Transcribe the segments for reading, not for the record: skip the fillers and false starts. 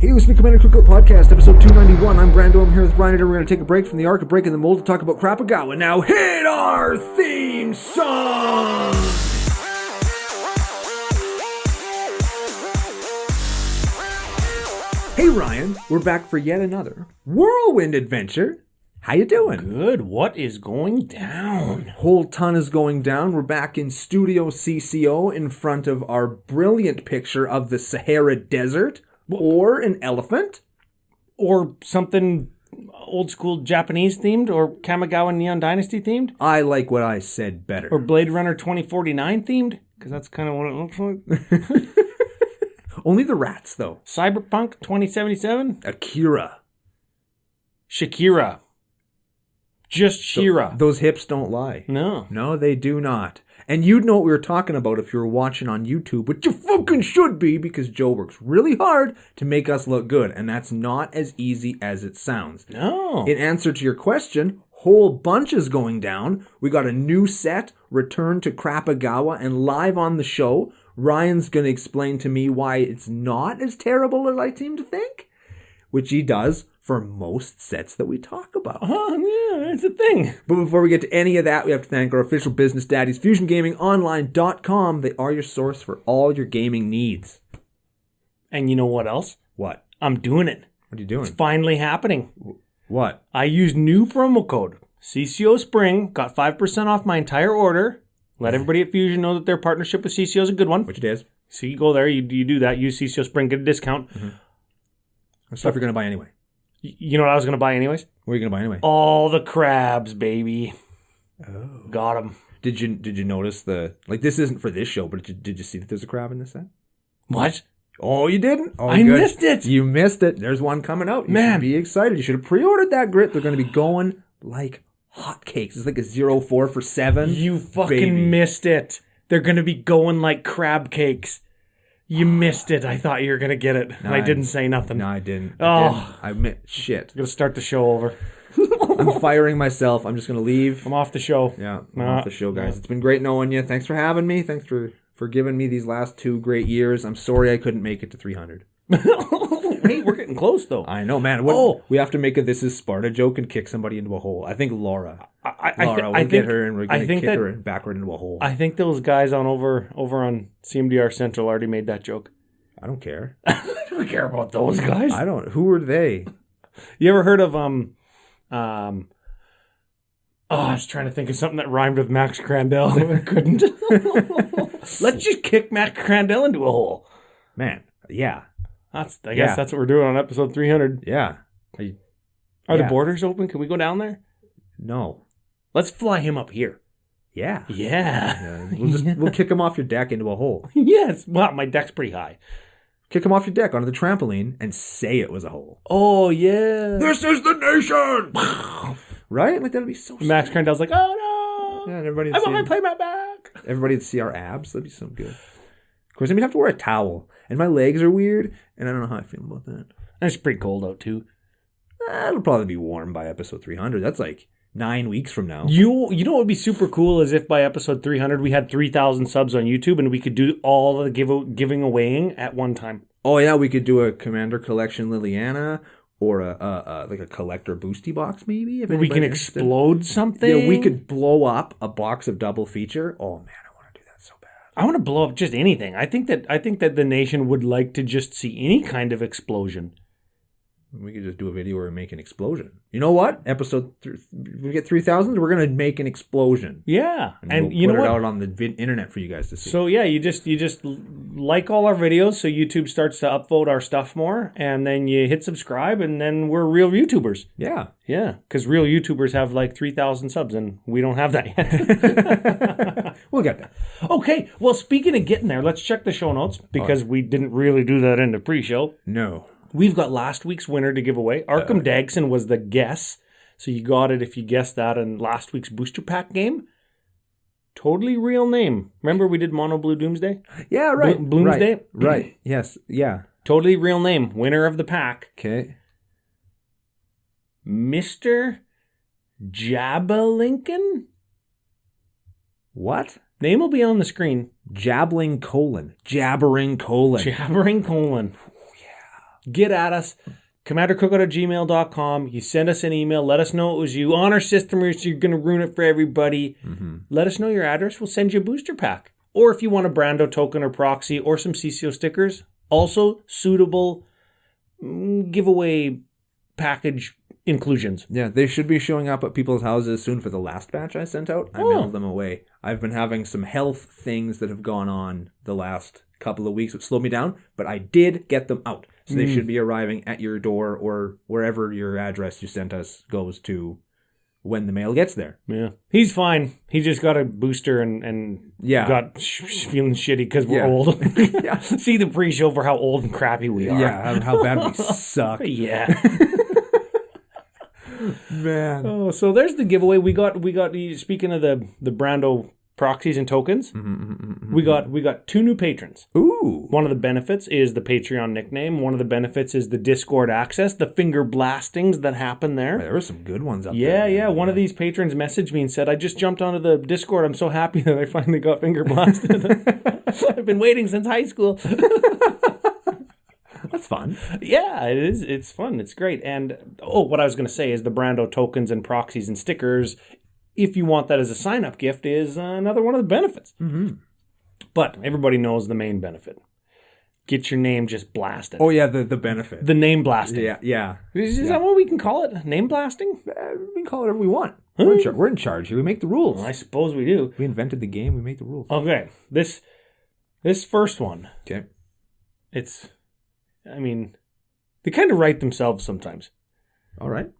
Hey, listen to Cookout Podcast, episode 291. I'm Brando. I'm here with Ryan, and we're going to take a break from the arc of Breaking the Mold to talk about Kamigawa. Now hit our theme song! Hey Ryan, we're back for yet another whirlwind adventure. How you doing? Good. What is going down? Whole ton is going down. We're back in Studio CCO in front of our brilliant picture of the Sahara Desert. Or an elephant. Or something old school Japanese themed, or Kamigawa Neon Dynasty themed. I like what I said better. Or Blade Runner 2049 themed, because that's kind of what it looks like. Only the rats, though. Cyberpunk 2077. Akira. Shakira. Just Shira. Those hips don't lie. No. No, they do not. And you'd know what we were talking about if you were watching on YouTube, which you fucking should be, because Joe works really hard to make us look good, and that's not as easy as it sounds. No. In answer to your question, whole bunch is going down. We got a new set, Return to Kamigawa, and live on the show, Ryan's going to explain to me why it's not as terrible as I seem to think, which he does for most sets that we talk about. Oh, yeah, that's a thing. But before we get to any of that, we have to thank our official business daddies, FusionGamingOnline.com. They are your source for all your gaming needs. And you know what else? What? I'm doing it. What are you doing? It's finally happening. What? I used new promo code, CCO Spring, got 5% off my entire order. Let everybody at Fusion know that their partnership with CCO is a good one. Which it is. So you go there, you do that, use CCO Spring, get a discount. Mm-hmm. Stuff you're going to buy anyway. You know what I was going to buy anyways? What are you going to buy anyway? All the crabs, baby. Oh. Got them. Did you notice this isn't for this show, but did you see that there's a crab in this set? What? Oh, you didn't? Oh, I missed it. You missed it. There's one coming out. You Man. should be excited. You should have pre-ordered that grit. They're going to be going like hotcakes. It's like a 04 for 7. You fucking missed it. They're going to be going like crab cakes. You missed it. I thought you were going to get it. No, and I didn't say nothing. No, I didn't. Oh. I admit, shit. I'm going to start the show over. I'm firing myself. I'm just going to leave. I'm off the show. Yeah, I'm off the show, guys. It's been great knowing you. Thanks for having me. Thanks for giving me these last 2 great years. I'm sorry I couldn't make it to 300. Hey, we're getting close, though. I know, man. We have to make a This Is Sparta joke and kick somebody into a hole. I think Laura. We'll get her and we're going to kick her backward into a hole. I think those guys over on CMDR Central already made that joke. I don't care. I don't care about those guys. I don't. Who are they? You ever heard of I was trying to think of something that rhymed with Max Crandell. I couldn't. Let's just kick Max Crandell into a hole. Man, yeah. I guess that's what we're doing on episode 300. Yeah. Are the borders open? Can we go down there? No. Let's fly him up here. Yeah. Yeah. We'll kick him off your deck into a hole. Yes. Well, my deck's pretty high. Kick him off your deck onto the trampoline and say it was a hole. Oh, yeah. This is the nation! Right? Like, that'd be so Max Crandell's like, oh, no. Yeah, and everybody I want my playmat back. Everybody would see our abs. That'd be so good. Of course, I'd have to wear a towel. And my legs are weird, and I don't know how I feel about that. And it's pretty cold out, too. It'll probably be warm by episode 300. That's like 9 weeks from now. You know what would be super cool is if by episode 300 we had 3,000 subs on YouTube and we could do all the giving awaying at one time. Oh yeah, we could do a Commander Collection Liliana or a like a collector boosty box maybe. If we can explode something. Yeah, we could blow up a box of double feature. Oh man, I want to do that so bad. I want to blow up just anything. I think that the nation would like to just see any kind of explosion. We could just do a video where we make an explosion. You know what? We get 3,000. We're gonna make an explosion. Yeah, and we'll you know put what? it out on the internet for you guys to see. So yeah, you just like all our videos, so YouTube starts to upvote our stuff more, and then you hit subscribe, and then we're real YouTubers. Yeah, because real YouTubers have like 3,000 subs, and we don't have that yet. We'll get there. Okay, well, speaking of getting there, let's check the show notes because we didn't really do that in the pre-show. No. We've got last week's winner to give away. Arkham Dagson was the guess. So you got it if you guessed that in last week's booster pack game. Totally real name. Remember we did Mono Blue Doomsday? Yeah, right. Bloomsday? Right. Yes. Yeah. Totally real name. Winner of the pack. Okay. Mr. Jabalinkin? What? Name will be on the screen. Jabbering colon. Jabbering colon. Get at us. CommanderCookout@gmail.com. You send us an email. Let us know it was you. On our system, or you're going to ruin it for everybody. Let us know your address. We'll send you a booster pack. Or if you want a Brando token or proxy or some CCO stickers, also suitable giveaway package inclusions. Yeah, they should be showing up at people's houses soon for the last batch I sent out. I mailed them away. I've been having some health things that have gone on the last couple of weeks, which slowed me down, but I did get them out. So they should be arriving at your door or wherever your address you sent us goes to when the mail gets there. Yeah. He's fine. He just got a booster and got feeling shitty because we're old. See the pre-show for how old and crappy we are. Yeah, how bad we suck. Yeah. Man. Oh, so there's the giveaway. We got. Speaking of the Brando proxies and tokens, we got 2 new patrons. Ooh. One of the benefits is the Patreon nickname. One of the benefits is the Discord access, the finger blastings that happen there. There were some good ones up there. Yeah. One of these patrons messaged me and said, I just jumped onto the Discord. I'm so happy that I finally got finger blasted. I've been waiting since high school. That's fun. Yeah, it is. It's fun. It's great. And, what I was going to say is the Brando tokens and proxies and stickers, if you want that as a sign-up gift, is another one of the benefits. But everybody knows the main benefit. Get your name just blasted. Oh, yeah, the benefit. The name blasting. Yeah. Is that what we can call it? Name blasting? We can call it whatever we want. We're in charge here. We make the rules. Well, I suppose we do. We invented the game. We make the rules. Okay. This first one. Okay. They kind of write themselves sometimes. All right.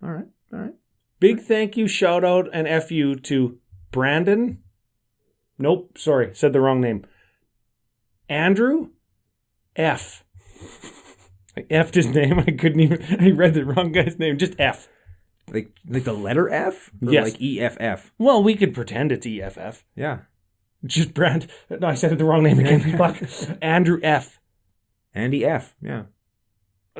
Big thank you, shout out, and FU to Brandon. Nope, sorry, said the wrong name. Andrew F. I F'd his name. I read the wrong guy's name. Just F. Like the letter F? Or yes. like EFF? Well, we could pretend it's EFF. Yeah. Just No, I said it the wrong name again. Fuck. Andrew F. Andy F. Yeah.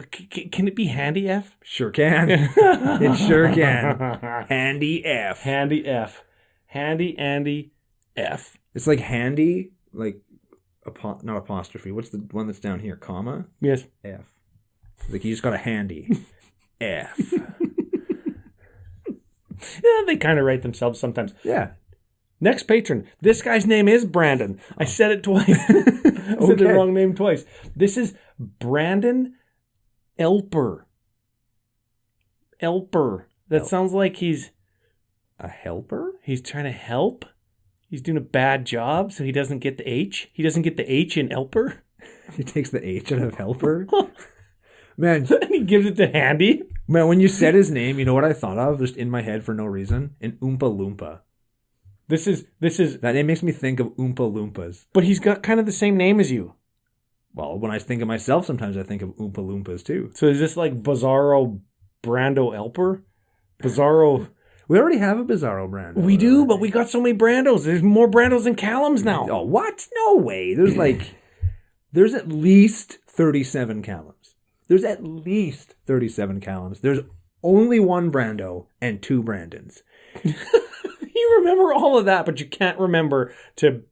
Can it be Handy F? Sure can. It sure can. Handy F. Handy F. Handy Andy F. It's like handy, like not apostrophe. What's the one that's down here? Comma? Yes. F. Like you just got a handy. F. Yeah, they kind of write themselves sometimes. Yeah. Next patron. This guy's name is Brandon. I said it twice. I said the wrong name twice. This is Brandon Elper. That sounds like he's a helper? He's trying to help? He's doing a bad job, so he doesn't get the H? He doesn't get the H in Elper? He takes the H out of helper? Man. And he gives it to Handy? Man, when you said his name, you know what I thought of? Just in my head for no reason? An Oompa Loompa. This is... That name makes me think of Oompa Loompas. But he's got kind of the same name as you. Well, when I think of myself, sometimes I think of Oompa Loompas too. So is this like Bizarro Brando Elper? Bizarro... We already have a Bizarro Brando. We do, but we got so many Brandos. There's more Brandos than Callums now. Oh, what? No way. There's at least 37 Callums. There's only one Brando and 2 Brandons. You remember all of that, but you can't remember to...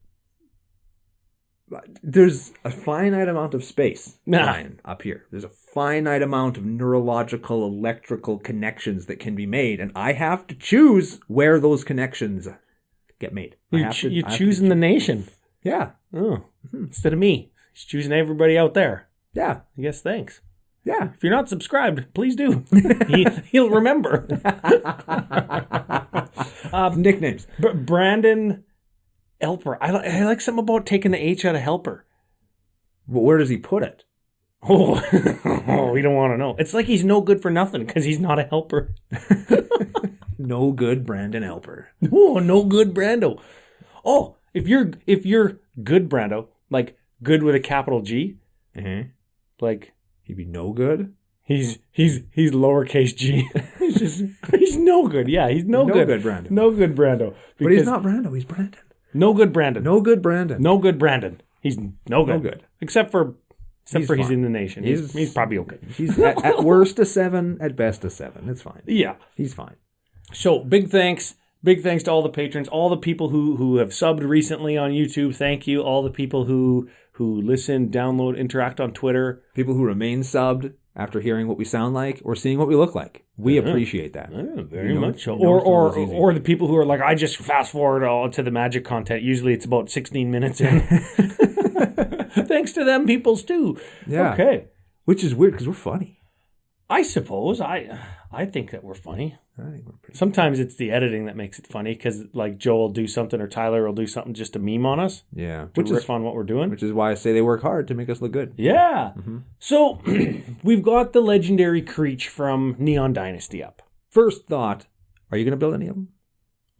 There's a finite amount of space, Ryan, up here. There's a finite amount of neurological, electrical connections that can be made, and I have to choose where those connections get made. You're choosing the nation. Yeah. Oh, instead of me. He's choosing everybody out there. Yeah. I guess thanks. Yeah. If you're not subscribed, please do. He'll remember. Nicknames. Brandon Elper. I like something about taking the H out of helper. Well, where does he put it? Oh, we don't want to know. It's like he's no good for nothing because he's not a helper. No good Brandon Elper. Oh, no good Brando. Oh, if you're good Brando, like good with a capital G, like he'd be no good. He's lowercase g. he's no good. Yeah, he's no good. No good Brando. No good Brando. But he's not Brando. He's Brandon. No good Brandon. No good Brandon. No good Brandon. He's no good. No good. Except for he's in the nation. He's probably okay. He's at worst a 7, at best a 7. It's fine. Yeah. He's fine. So big thanks. Big thanks to all the patrons, all the people who have subbed recently on YouTube. Thank you. All the people who listen, download, interact on Twitter. People who remain subbed. after hearing what we sound like or seeing what we look like. We appreciate that. Yeah, very much so. Or the people who are like, I just fast forward all to the Magic content. Usually it's about 16 minutes in. Thanks to them peoples too. Yeah. Okay. Which is weird because we're funny. I suppose. I think that we're funny. I think we're pretty Sometimes it's the editing that makes it funny because like Joe will do something or Tyler will do something just to meme on us. Yeah. To riff on what we're doing. Which is why I say they work hard to make us look good. Yeah. Mm-hmm. So we've got the legendary Creech from Neon Dynasty up. First thought, are you going to build any of them?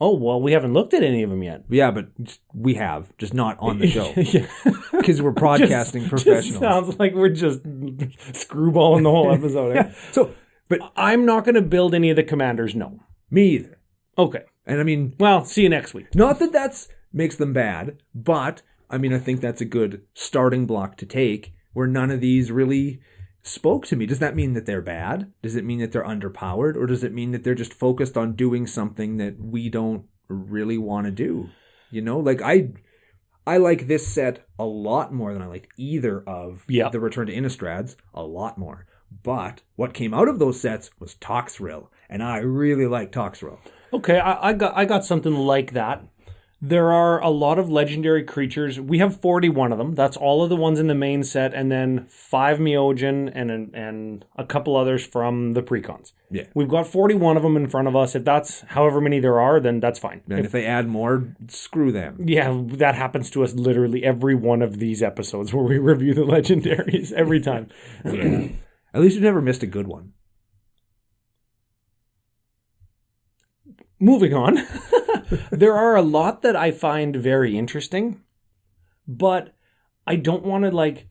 Oh, well, we haven't looked at any of them yet. Yeah, but we have, just not on the show. Yeah. Because we're broadcasting professionals. Just sounds like we're just screwballing the whole episode. Eh? So, but I'm not going to build any of the commanders, no. Me either. Okay. And I mean... Well, see you next week. Not that that's makes them bad, but, I mean, I think that's a good starting block to take where none of these really spoke to me. Does that mean that they're bad? Does it mean that they're underpowered? Or does it mean that they're just focused on doing something that we don't really want to do? You know, like I like this set a lot more than I liked either of the Return to Innistrades, a lot more. But what came out of those sets was Toxrill, and I really like Toxrill. Okay, I got something like that. There are a lot of legendary creatures. We have 41 of them. That's all of the ones in the main set, and then 5 Meogen and a couple others from the precons. Yeah. We've got 41 of them in front of us. If that's however many there are, then that's fine. And if they add more, screw them. Yeah, that happens to us literally every one of these episodes where we review the legendaries every time. Yeah. At least you never missed a good one. Moving on. There are a lot that I find very interesting, but I don't want to like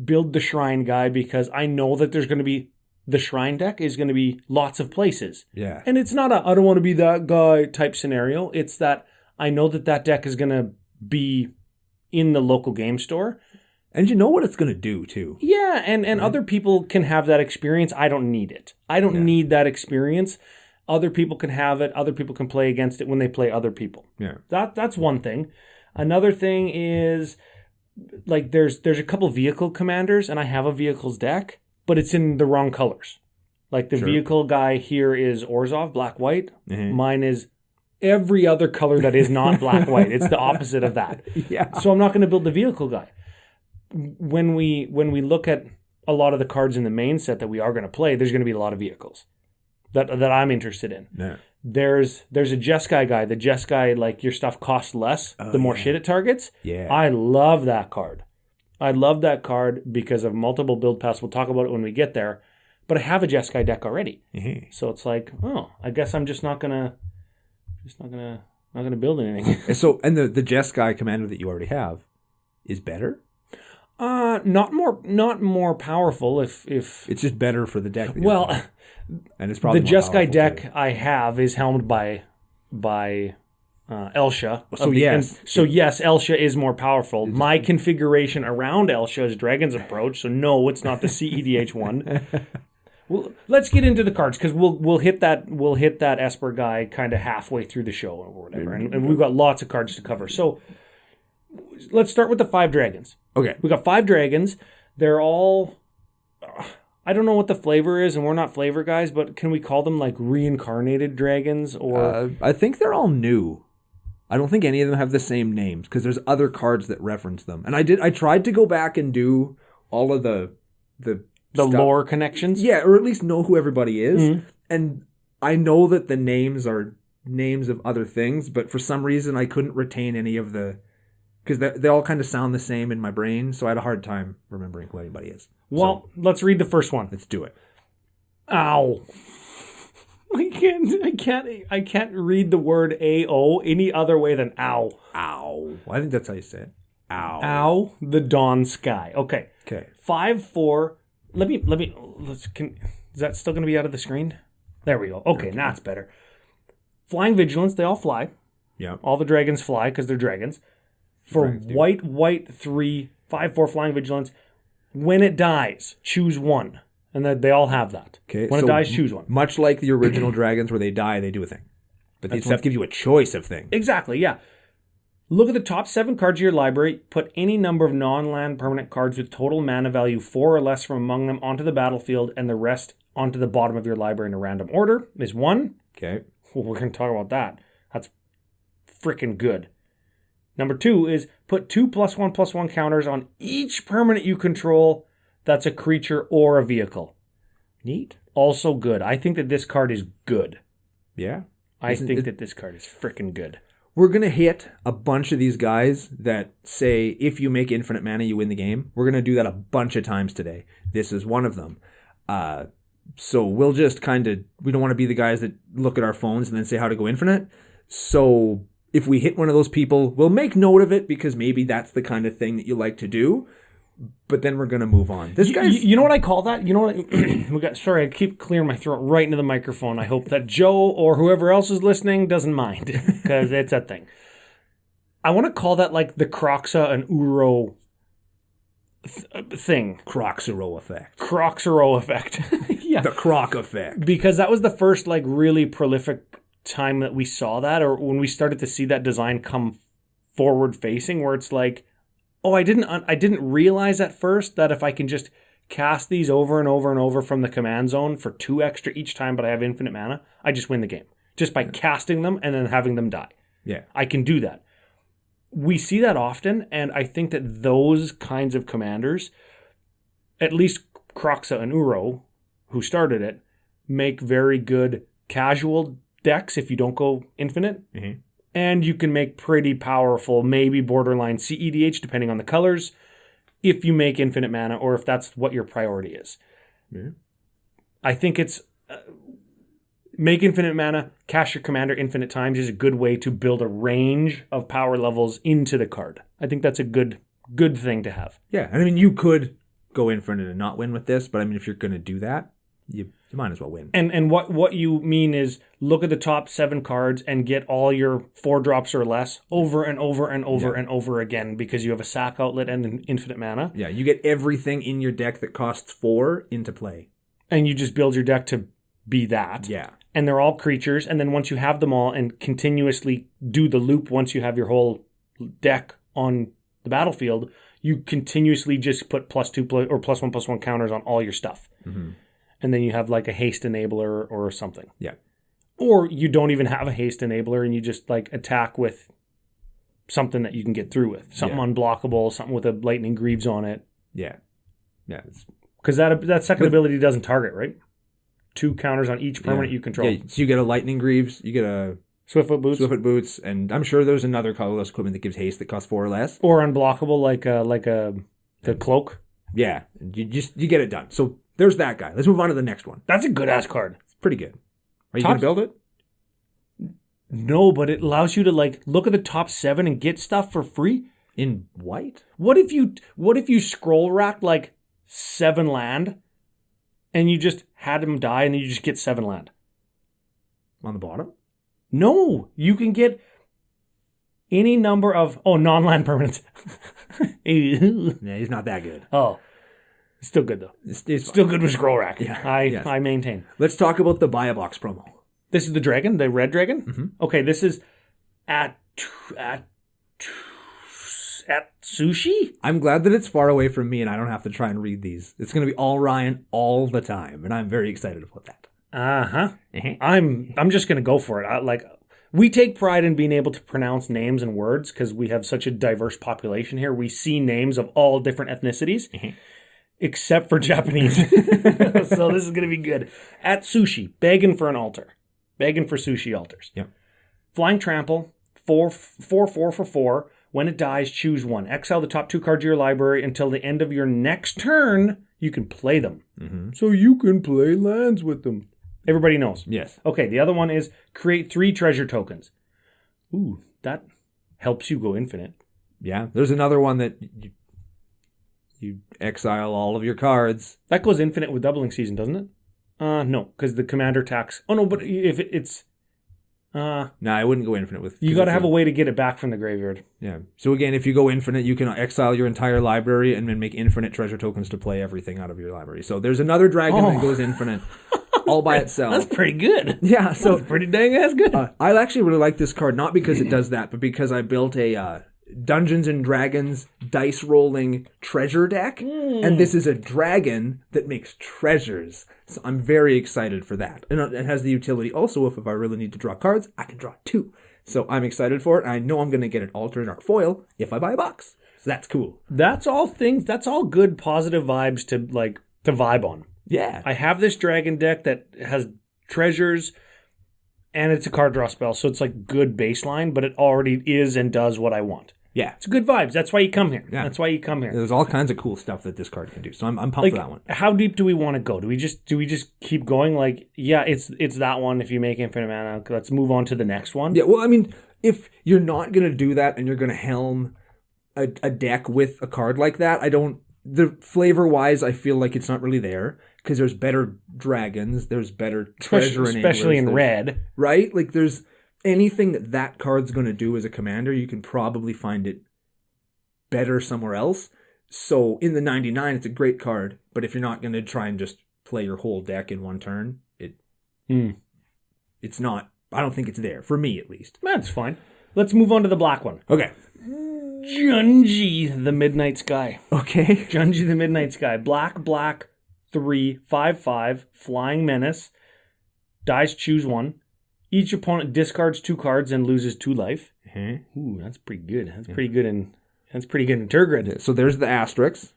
build the shrine guy because I know that there's going to be the shrine deck is going to be lots of places. Yeah. And it's not I don't want to be that guy type scenario. It's that I know that deck is going to be in the local game store. And you know what it's going to do too. Yeah, and other people can have that experience. I don't need it. I don't need that experience. Other people can have it. Other people can play against it when they play other people. Yeah. That's one thing. Another thing is like there's a couple vehicle commanders and I have a vehicles deck, but it's in the wrong colors. Like the vehicle guy here is Orzhov, black white. Mm-hmm. Mine is every other color that is not black white. It's the opposite of that. Yeah. So I'm not going to build the vehicle guy. When we look at a lot of the cards in the main set that we are going to play, there's going to be a lot of vehicles that I'm interested in. Yeah. There's a Jeskai guy. The Jeskai, like your stuff costs less the more shit it targets. Yeah. I love that card. I love that card because of multiple build paths. We'll talk about it when we get there. But I have a Jeskai deck already. Mm-hmm. So it's like, I guess I'm just not gonna build anything. So the Jeskai commander that you already have is better? Not more powerful if it's just better for the deck. Well, and it's probably the Jeskai deck I have is helmed by Elsha. So yes. Yes, Elsha is more powerful. My configuration around Elsha is Dragon's Approach, so no, it's not the CEDH one. Well, let's get into the cards because we'll hit that Esper guy kind of halfway through the show or whatever, and we've got lots of cards to cover. So let's start with the 5 dragons. Okay, we got 5 dragons. They're all. I don't know what the flavor is, and we're not flavor guys, but can we call them like reincarnated dragons? Or I think they're all new. I don't think any of them have the same names because there's other cards that reference them. And I tried to go back and do all of the lore connections. Yeah, or at least know who everybody is. Mm-hmm. And I know that the names are names of other things, but for some reason I couldn't retain any of the... Because they all kind of sound the same in my brain, so I had a hard time remembering who anybody is. Well, let's read the first one. Let's do it. Ow. I can't read the word AO any other way than ow. Ow. I think that's how you say it. Ow. Ow, the dawn sky. Okay. 5/4. Is that still going to be out of the screen? There we go. Okay, now it's better. Flying Vigilance, they all fly. Yeah. All the dragons fly because they're dragons. For white 3, 5/4 Flying Vigilance, when it dies, choose one. And they all have that. Okay. When it dies, choose one. Much like the original dragons where they die, they do a thing. But these ones give you a choice of things. Exactly, yeah. Look at the top 7 cards of your library. Put any number of non-land permanent cards with total mana value 4 or less from among them onto the battlefield, and the rest onto the bottom of your library in a random order. Is 1. Okay. Well, we're going to talk about that. That's freaking good. Number 2 is put 2 +1/+1 counters on each permanent you control that's a creature or a vehicle. Neat. Also good. I think that this card is good. Yeah. I think that this card is freaking good. We're going to hit a bunch of these guys that say, if you make infinite mana, you win the game. We're going to do that a bunch of times today. This is one of them. So we'll just we don't want to be the guys that look at our phones and then say how to go infinite. So if we hit one of those people, we'll make note of it because maybe that's the kind of thing that you like to do. But then we're going to move on. This guy's... You know what I call that? You know what? Sorry, I keep clearing my throat right into the microphone. I hope that Joe or whoever else is listening doesn't mind because it's a thing. I want to call that like the Croxa and Uro thing. Croxero effect. Croxero effect. Yeah. The Croc effect. Because that was the first like really prolific time that we saw that, or when we started to see that design come forward facing, where it's like, oh, I didn't realize at first that if I can just cast these over and over and over from the command zone for 2 extra each time, but I have infinite mana, I just win the game. Just by casting them and then having them die. Yeah. I can do that. We see that often, and I think that those kinds of commanders, at least Croxa and Uro, who started it, make very good casual decks if you don't go infinite. Mm-hmm. And you can make pretty powerful, maybe borderline CEDH, depending on the colors, if you make infinite mana or if that's what your priority is. Yeah. I think it's make infinite mana, cast your commander infinite times is a good way to build a range of power levels into the card. I think that's a good thing to have. Yeah, I mean, you could go infinite and not win with this, but I mean, if you're going to do that, you might as well win. And what you mean is look at the top 7 cards and get all your 4 drops or less over and over and over and over again because you have a sack outlet and an infinite mana. Yeah, you get everything in your deck that costs 4 into play. And you just build your deck to be that. Yeah. And they're all creatures. And then once you have them all and continuously do the loop once you have your whole deck on the battlefield, you continuously just put +2 or +1/+1 counters on all your stuff. Mm-hmm. And then you have like a haste enabler or something. Yeah. Or you don't even have a haste enabler and you just like attack with something that you can get through with. Something unblockable, something with a lightning greaves on it. Yeah. Yeah. Because that second ability doesn't target, right? 2 counters on each permanent you control. Yeah, so you get a lightning greaves, you get a Swiftfoot Boots, and I'm sure there's another colorless equipment that gives haste that costs 4 or less. Or unblockable like the cloak. Yeah. You get it done. So there's that guy. Let's move on to the next one. That's a good ass card. It's pretty good. Are you going to build it? No, but it allows you to like look at the top 7 and get stuff for free. In white? What if you scroll racked like 7 land and you just had him die and then you just get 7 land? On the bottom? No, you can get any number of non-land permanents. Yeah, he's not that good. Oh. Still good though. It's still good with scroll rack. Yeah, I maintain. Let's talk about the buy a box promo. This is the dragon, the red dragon. Mm-hmm. Okay, this is at sushi. I'm glad that it's far away from me and I don't have to try and read these. It's going to be all Ryan all the time, and I'm very excited about that. I'm just going to go for it. We take pride in being able to pronounce names and words because we have such a diverse population here. We see names of all different ethnicities. Mm-hmm. Except for Japanese. So this is going to be good. At sushi, begging for an altar. Begging for sushi altars. Yep. Flying trample, 4 for 4. When it dies, choose 1. Exile the top 2 cards of your library until the end of your next turn. You can play them. Mm-hmm. So you can play lands with them. Everybody knows. Yes. Okay, the other one is create 3 treasure tokens. Ooh, that helps you go infinite. Yeah, there's another one that... You exile all of your cards. That goes infinite with doubling season, doesn't it? No, because the commander tax. Oh no, but if it's no, I wouldn't go infinite with. You got to have a way to get it back from the graveyard. Yeah. So again, if you go infinite, you can exile your entire library and then make infinite treasure tokens to play everything out of your library. So there's another dragon that goes infinite. all by itself. That's pretty good. Yeah, so That's pretty dang ass good. I actually really like this card, not because it does that, but because I built a Dungeons and Dragons dice rolling treasure deck, and this is a dragon that makes treasures. So I'm very excited for that. And it has the utility also if I really need to draw cards, I can draw 2. So I'm excited for it. I know I'm going to get an alternate art foil if I buy a box. So that's cool. That's all good positive vibes to vibe on. Yeah. I have this dragon deck that has treasures and it's a card draw spell, so it's like good baseline, but it already is and does what I want. Yeah. It's good vibes. That's why you come here. Yeah. That's why you come here. There's all kinds of cool stuff that this card can do. So I'm pumped for that one. How deep do we want to go? Do we just keep going? Like, yeah, it's that one. If you make infinite mana, let's move on to the next one. Yeah, well, I mean, if you're not going to do that and you're going to helm a deck with a card like that, the flavor-wise, I feel like it's not really there because there's better dragons, there's better treasure enablers. Especially in red. Right? Like, there's anything that card's going to do as a commander, you can probably find it better somewhere else. So in the 99, it's a great card, but if you're not going to try and just play your whole deck in one turn, it's not, I don't think it's there, for me at least. That's fine. Let's move on to the black one. Okay. Junji, the Midnight Sky. Okay. Junji, the Midnight Sky. Black, 3, 5/5, Flying Menace. Dies, choose one. Each opponent discards 2 cards and loses 2 life. Ooh, that's pretty good. That's pretty good in Turgid. Yeah, so there's the asterisks.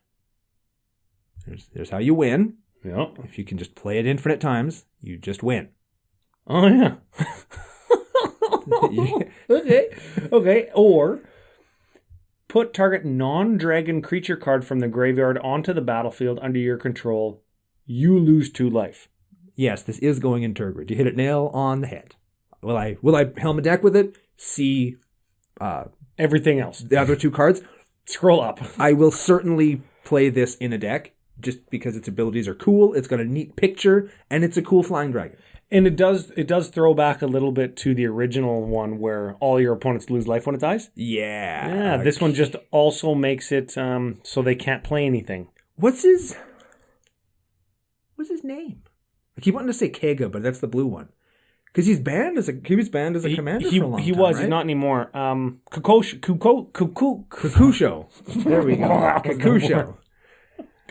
There's how you win. Yeah. If you can just play it infinite times, you just win. Oh yeah. Okay. Or put target non-dragon creature card from the graveyard onto the battlefield under your control. You lose 2 life. Yes, this is going in Turgid. You hit it nail on the head. Will I helm a deck with it? See everything else. The other 2 cards. Scroll up. I will certainly play this in a deck just because its abilities are cool. It's got a neat picture and it's a cool flying dragon. And it does throw back a little bit to the original one where all your opponents lose life when it dies. Yeah. Yeah, this one just also makes it so they can't play anything. What's his name? I keep wanting to say Kega, but that's the blue one. Because he was banned as a commander for a long time, He was. right? He's not anymore. Kukusho. There we go. Kukusho.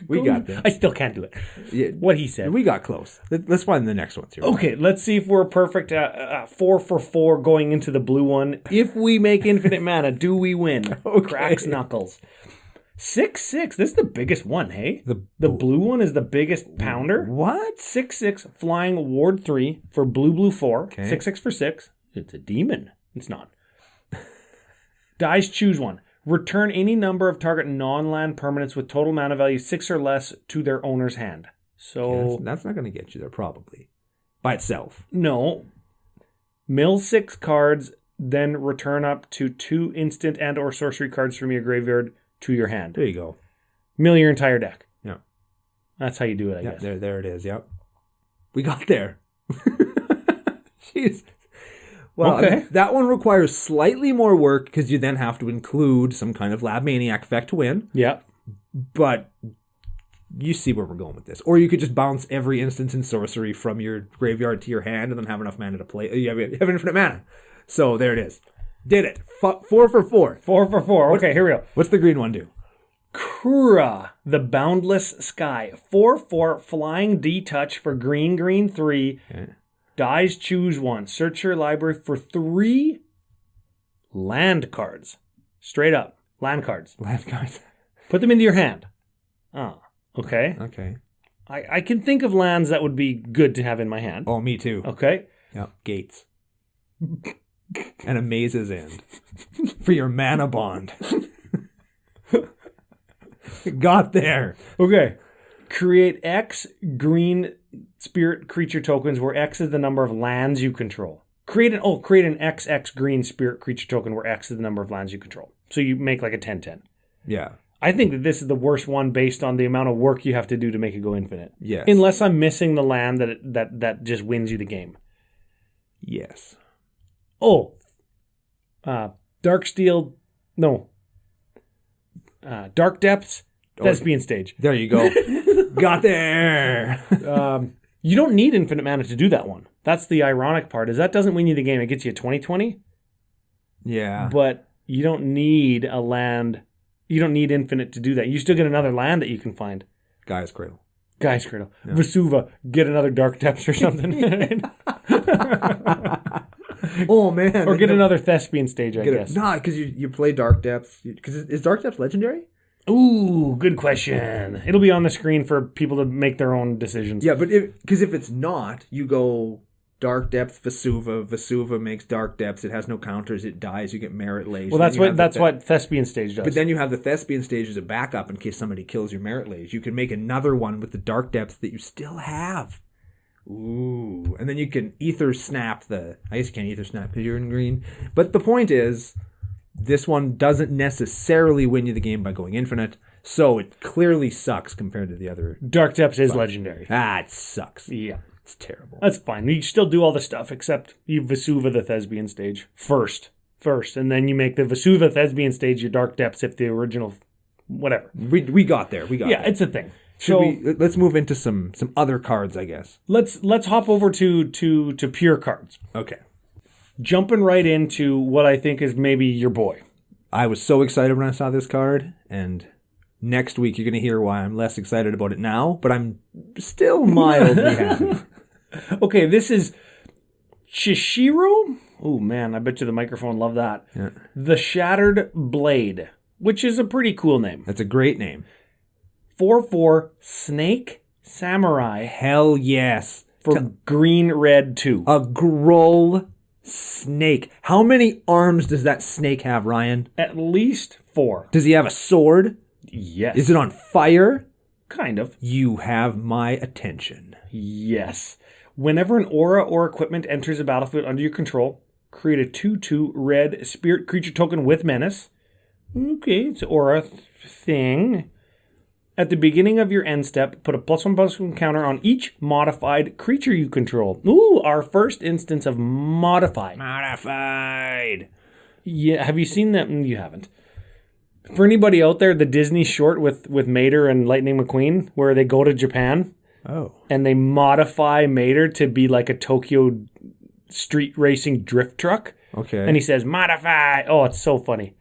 We got this. I still can't do it. Yeah, what he said. We got close. Let's find the next ones here. Okay, let's see if we're perfect. 4 for 4 going into the blue one. If we make infinite mana, do we win? Okay. Cracks knuckles. 6/6. This is the biggest one, hey? The blue one is the biggest pounder. What? 6/6 flying ward 3 for blue 4. Okay. 6/6 for 6. It's a demon. It's not. Dice, choose one. Return any number of target non-land permanents with total mana value 6 or less to their owner's hand. So yeah, that's not going to get you there probably by itself. No. Mill 6 cards, then return up to 2 instant and or sorcery cards from your graveyard to your hand. There you go. Mill your entire deck. Yeah. That's how you do it, I guess. There it is. Yep. We got there. Jeez. Well, okay. That one requires slightly more work because you then have to include some kind of Lab Maniac effect to win. Yeah. But you see where we're going with this. Or you could just bounce every instance in sorcery from your graveyard to your hand and then have enough mana to play. You have infinite mana. So there it is. Did it. 4 for 4. 4 for 4. Okay, here we go. What's the green one do? Kura, the Boundless Sky. 4/4 flying D-touch for green 3. Okay. Dies, choose one. Search your library for 3 land cards. Straight up. Land cards. Land cards. Put them into your hand. Oh, okay. Okay. I can think of lands that would be good to have in my hand. Oh, me too. Okay. Yep. Gates. And a Maze's End. For your mana bond. Got there. Okay. Create X green spirit creature tokens where X is the number of lands you control. Create an XX green spirit creature token where X is the number of lands you control. So you make like a 10/10. Yeah. I think that this is the worst one based on the amount of work you have to do to make it go infinite. Yes. Unless I'm missing the land that just wins you the game. Yes. Oh. Darksteel. No. Dark Depths. Thespian Stage. There you go. Got there. You don't need infinite mana to do that one. That's the ironic part, is that doesn't win you the game. It gets you a 20/20. Yeah. But you don't need a land. You don't need infinite to do that. You still get another land that you can find. Guy's Cradle. Guy's Cradle. Yeah. Vesuva, get another Dark Depths or something. Oh, man. Or get another Thespian Stage, I guess. Nah, because you play Dark Depths. Because is Dark Depths legendary? Ooh, good question. It'll be on the screen for people to make their own decisions. Yeah, but if it's not, you go Dark Depth, Vesuva. Vesuva makes Dark Depths. It has no counters. It dies. You get Merit Lage. Well, that's what Thespian Stage does. But then you have the Thespian Stage as a backup in case somebody kills your Merit Lage. You can make another one with the Dark Depths that you still have. Ooh. And then you can Ether Snap I guess you can't Ether Snap because you're in green. But the point is, this one doesn't necessarily win you the game by going infinite. So it clearly sucks compared to the other. Dark Depths is legendary. It sucks. Yeah. It's terrible. That's fine. You still do all the stuff except you Vesuva the Thespian Stage first. And then you make the Vesuva Thespian Stage your Dark Depths if the original, whatever. We got there. Yeah, it's a thing. Let's move into some other cards, I guess. Let's hop over to pure cards. Okay. Jumping right into what I think is maybe your boy. I was so excited when I saw this card, and next week you're going to hear why I'm less excited about it now, but I'm still mildly happy. Okay, this is Chishiro. Oh man, I bet you the microphone loved that. Yeah. The Shattered Blade, which is a pretty cool name. That's a great name. 4/4 Snake Samurai. Hell yes. For green-red 2. A Gruul snake. How many arms does that snake have, Ryan? At least 4. Does he have a sword? Yes. Is it on fire? Kind of. You have my attention. Yes. Whenever an aura or equipment enters a battlefield under your control, create a 2/2 red spirit creature token with menace. Okay, it's an aura thing. At the beginning of your end step, put a +1/+1 counter on each modified creature you control. Ooh, our first instance of modified. Modified. Yeah, have you seen that? You haven't. For anybody out there, the Disney short with Mater and Lightning McQueen, where they go to Japan and they modify Mater to be like a Tokyo street racing drift truck. Okay. And he says, modify. Oh, it's so funny.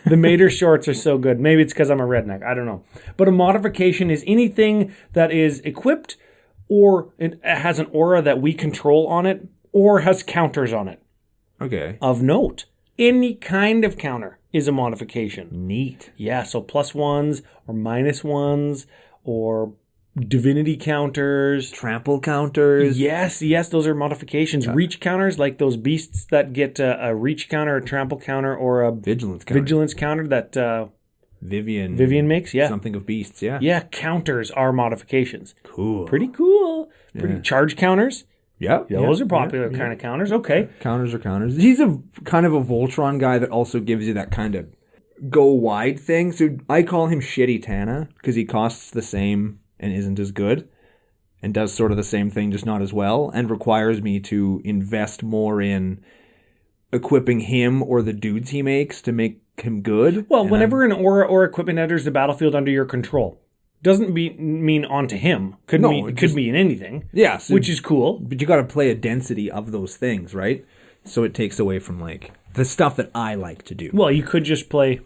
The Mater shorts are so good. Maybe it's because I'm a redneck. I don't know. But a modification is anything that is equipped or it has an aura that we control on it or has counters on it. Okay. Of note, any kind of counter is a modification. Neat. Yeah, so +1s or -1s or divinity counters. Trample counters. Yes, those are modifications. Yeah. Reach counters, like those beasts that get a reach counter, a trample counter, or a vigilance counter that Vivian makes. Yeah, something of beasts. Yeah, yeah. Counters are modifications. Cool. Pretty cool. Pretty charge counters. Yeah, those are popular kind of counters. Okay, counters are counters. He's a kind of a Voltron guy that also gives you that kind of go wide thing. So I call him Shitty Tana because he costs the same and isn't as good and does sort of the same thing, just not as well, and requires me to invest more in equipping him or the dudes he makes to make him good. Well, whenever an aura or equipment enters the battlefield under your control, doesn't mean onto him. Could mean anything. Yeah. So, which is cool. But you got to play a density of those things, right? So it takes away from like the stuff that I like to do. Well, you could just play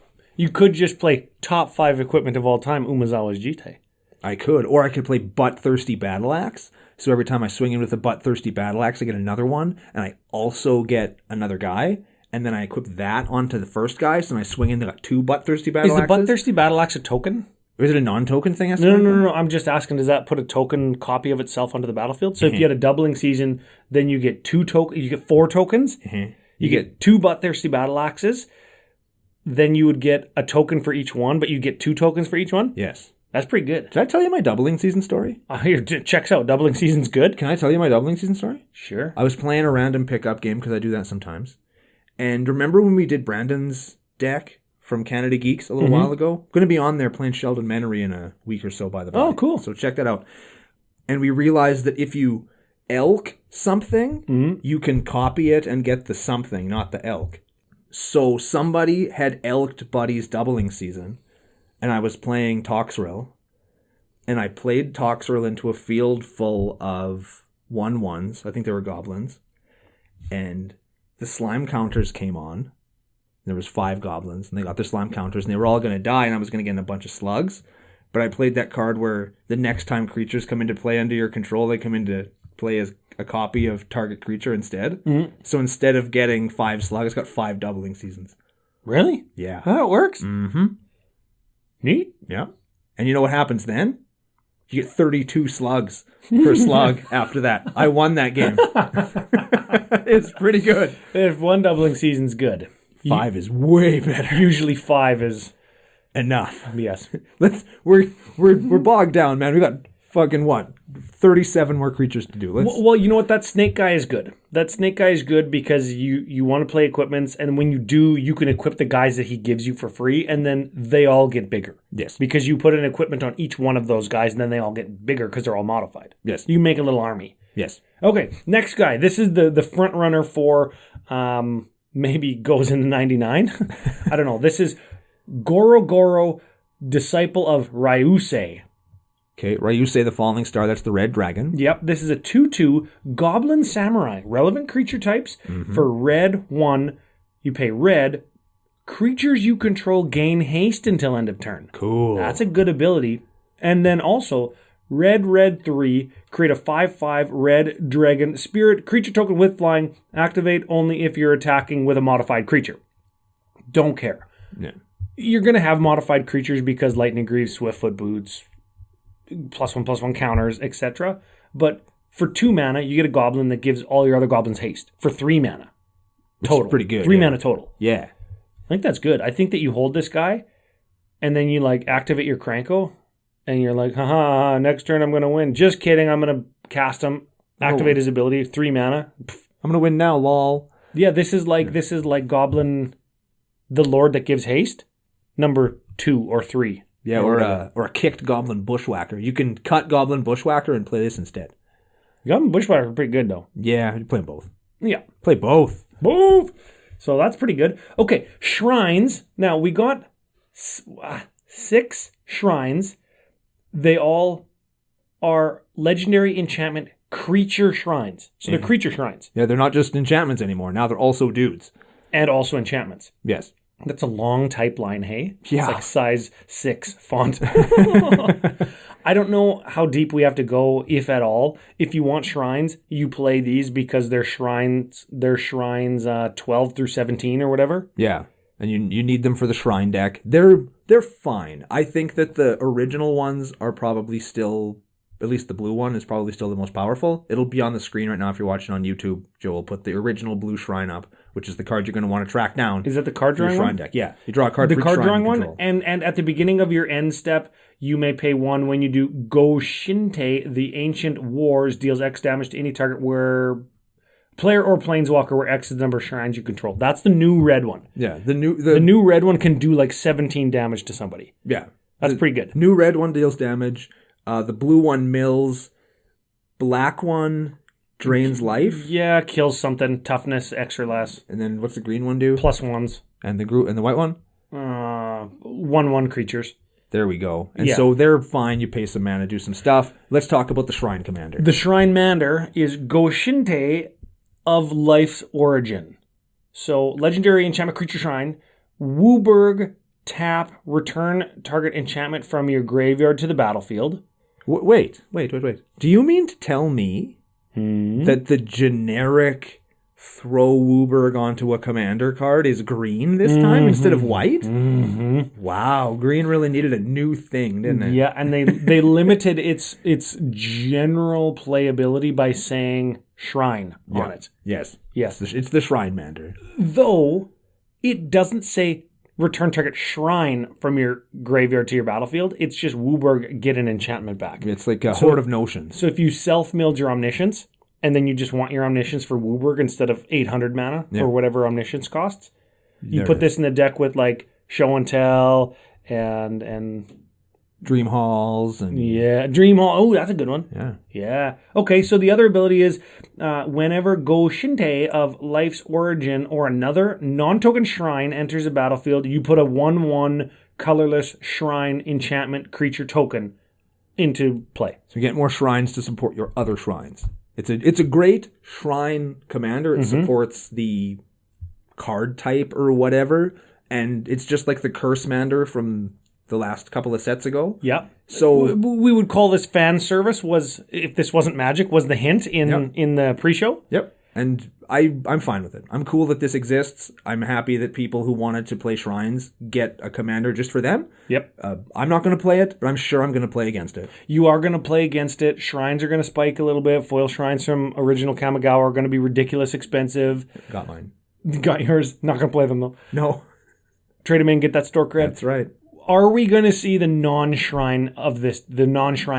top 5 equipment of all time, Umezawa's Jite. I could. Or I could play Butt-Thirsty Battle Axe. So every time I swing in with a Butt-Thirsty Battle Axe, I get another one. And I also get another guy. And then I equip that onto the first guy. So when I swing in, I got 2 Butt-Thirsty Battle Axes. Is the Butt-Thirsty Battle Axe a token? Or is it a non-token thing? No. I'm just asking, does that put a token copy of itself onto the battlefield? So if you had a doubling season, then you get 4 tokens. Mm-hmm. You get 2 Butt-Thirsty Battle Axes. Then you would get a token for each one, but you get 2 tokens for each one? Yes. That's pretty good. Did I tell you my doubling season story? Here, checks out. Doubling season's good. Can I tell you my doubling season story? Sure. I was playing a random pickup game because I do that sometimes. And remember when we did Brandon's deck from Canada Geeks a little while ago? Going to be on there playing Sheldon Menery in a week or so, by the way. Oh, cool. So check that out. And we realized that if you elk something, you can copy it and get the something, not the elk. So somebody had elked Buddy's doubling season, and I was playing Toxrill, and I played Toxrill into a field full of 1/1s. I think they were goblins. And the slime counters came on. There was 5 goblins, and they got their slime counters, and they were all going to die, and I was going to get in a bunch of slugs. But I played that card where the next time creatures come into play under your control, they come into play as a copy of target creature instead. Mm-hmm. So instead of getting 5 slugs, got 5 doubling seasons. Really? Yeah. How it works? Mm-hmm. Neat. Yeah. And you know what happens then? You get 32 slugs per slug after that. I won that game. It's pretty good. If 1 doubling season's good. 5 is way better. Usually 5 is enough. Yes. We're bogged down, man. We got fucking 37 more creatures to do. Well, you know what? That snake guy is good. That snake guy is good because you want to play equipments, and when you do, you can equip the guys that he gives you for free, and then they all get bigger. Yes. Because you put an equipment on each one of those guys, and then they all get bigger because they're all modified. Yes. You make a little army. Yes. Okay, next guy. This is the front runner for maybe goes into 99. I don't know. This is Goro, disciple of Ryusei. Okay, Ryusei the Falling Star, that's the red dragon. Yep, this is a 2/2 Goblin Samurai. Relevant creature types. For red 1, you pay red. Creatures you control gain haste until end of turn. Cool. That's a good ability. And then also, red 3, create a 5/5 red dragon spirit creature token with flying. Activate only if you're attacking with a modified creature. Don't care. Yeah. You're going to have modified creatures because Lightning Greaves, Swiftfoot Boots, +1/+1 counters, etc. But for 2 mana, you get a goblin that gives all your other goblins haste. For 3 mana. Total. Which is pretty good. 3 mana total. Yeah. I think that's good. I think that you hold this guy, and then you activate your Cranko, and you're like, haha, next turn I'm going to win. Just kidding, I'm going to cast him, activate his ability, 3 mana. I'm going to win now, lol. Yeah, this is like Goblin, the Lord that gives haste, number 2 or 3. Yeah, or a kicked Goblin Bushwhacker. You can cut Goblin Bushwhacker and play this instead. Goblin Bushwhacker are pretty good, though. Yeah, you play both. Yeah. Play both. Both! So that's pretty good. Okay, shrines. Now, we got 6 shrines. They all are legendary enchantment creature shrines. So they're creature shrines. Yeah, they're not just enchantments anymore. Now they're also dudes. And also enchantments. Yes. That's a long type line, hey? Yeah. It's like size 6 font. I don't know how deep we have to go, if at all. If you want shrines, you play these because they're shrines 12 through 17 or whatever. Yeah. And you need them for the shrine deck. They're fine. I think that the original ones are probably still, at least the blue one is probably still the most powerful. It'll be on the screen right now if you're watching on YouTube. Joe will put the original blue shrine up, which is the card you're going to want to track down. Is that the card drawing shrine one? Deck. Yeah. You draw a card for the each card shrine drawing you one, control. and at the beginning of your end step, you may pay 1 when you do Go Shinte, the Ancient Wars, deals X damage to any target where player or planeswalker where X is the number of shrines you control. That's the new red one. Yeah. The new red one can do 17 damage to somebody. Yeah. That's pretty good. New red one deals damage. The blue one mills. Black one drains life. Yeah, kills something. Toughness, X or less. And then what's the green one do? +1s. And the white one? 1/1 creatures. There we go. And so they're fine. You pay some mana, do some stuff. Let's talk about the Shrine Commander. The Shrine Mander is Goshinte of Life's Origin. So, legendary enchantment creature shrine. Wooburg, tap, return target enchantment from your graveyard to the battlefield. Wait. Do you mean to tell me that the generic throw Wooburg onto a commander card is green this time instead of white? Mm-hmm. Wow, green really needed a new thing, didn't it? Yeah, and they limited its general playability by saying shrine on it. Yes. Yes. It's the Shrine Mander. Though, it doesn't say return target shrine from your graveyard to your battlefield. It's just Wooburg, get an enchantment back. It's like a Horde of Notions. So if you self-milled your Omniscience, and then you just want your Omniscience for Wooburg instead of 800 mana, or whatever Omniscience costs, you put this in the deck with Show and Tell and Dream Halls. And Dream Hall. Oh, that's a good one. Yeah. Okay, so the other ability is whenever Go Shinte of Life's Origin or another non-token shrine enters the battlefield, you put a 1/1 colorless shrine enchantment creature token into play. So you get more shrines to support your other shrines. It's a great shrine commander. It supports the card type or whatever, and it's just like the Cursemander from the last couple of sets ago. Yeah. So we would call this fan service. Was if this wasn't Magic, was the hint in the pre-show. Yep. And I'm fine with it. I'm cool that this exists. I'm happy that people who wanted to play shrines get a commander just for them. Yep. I'm not going to play it, but I'm sure I'm going to play against it. You are going to play against it. Shrines are going to spike a little bit. Foil shrines from original Kamigawa are going to be ridiculous expensive. Got mine. Got yours. Not going to play them though. No. Trade them in, get that store cred. That's right. Are we going to see the non-shrine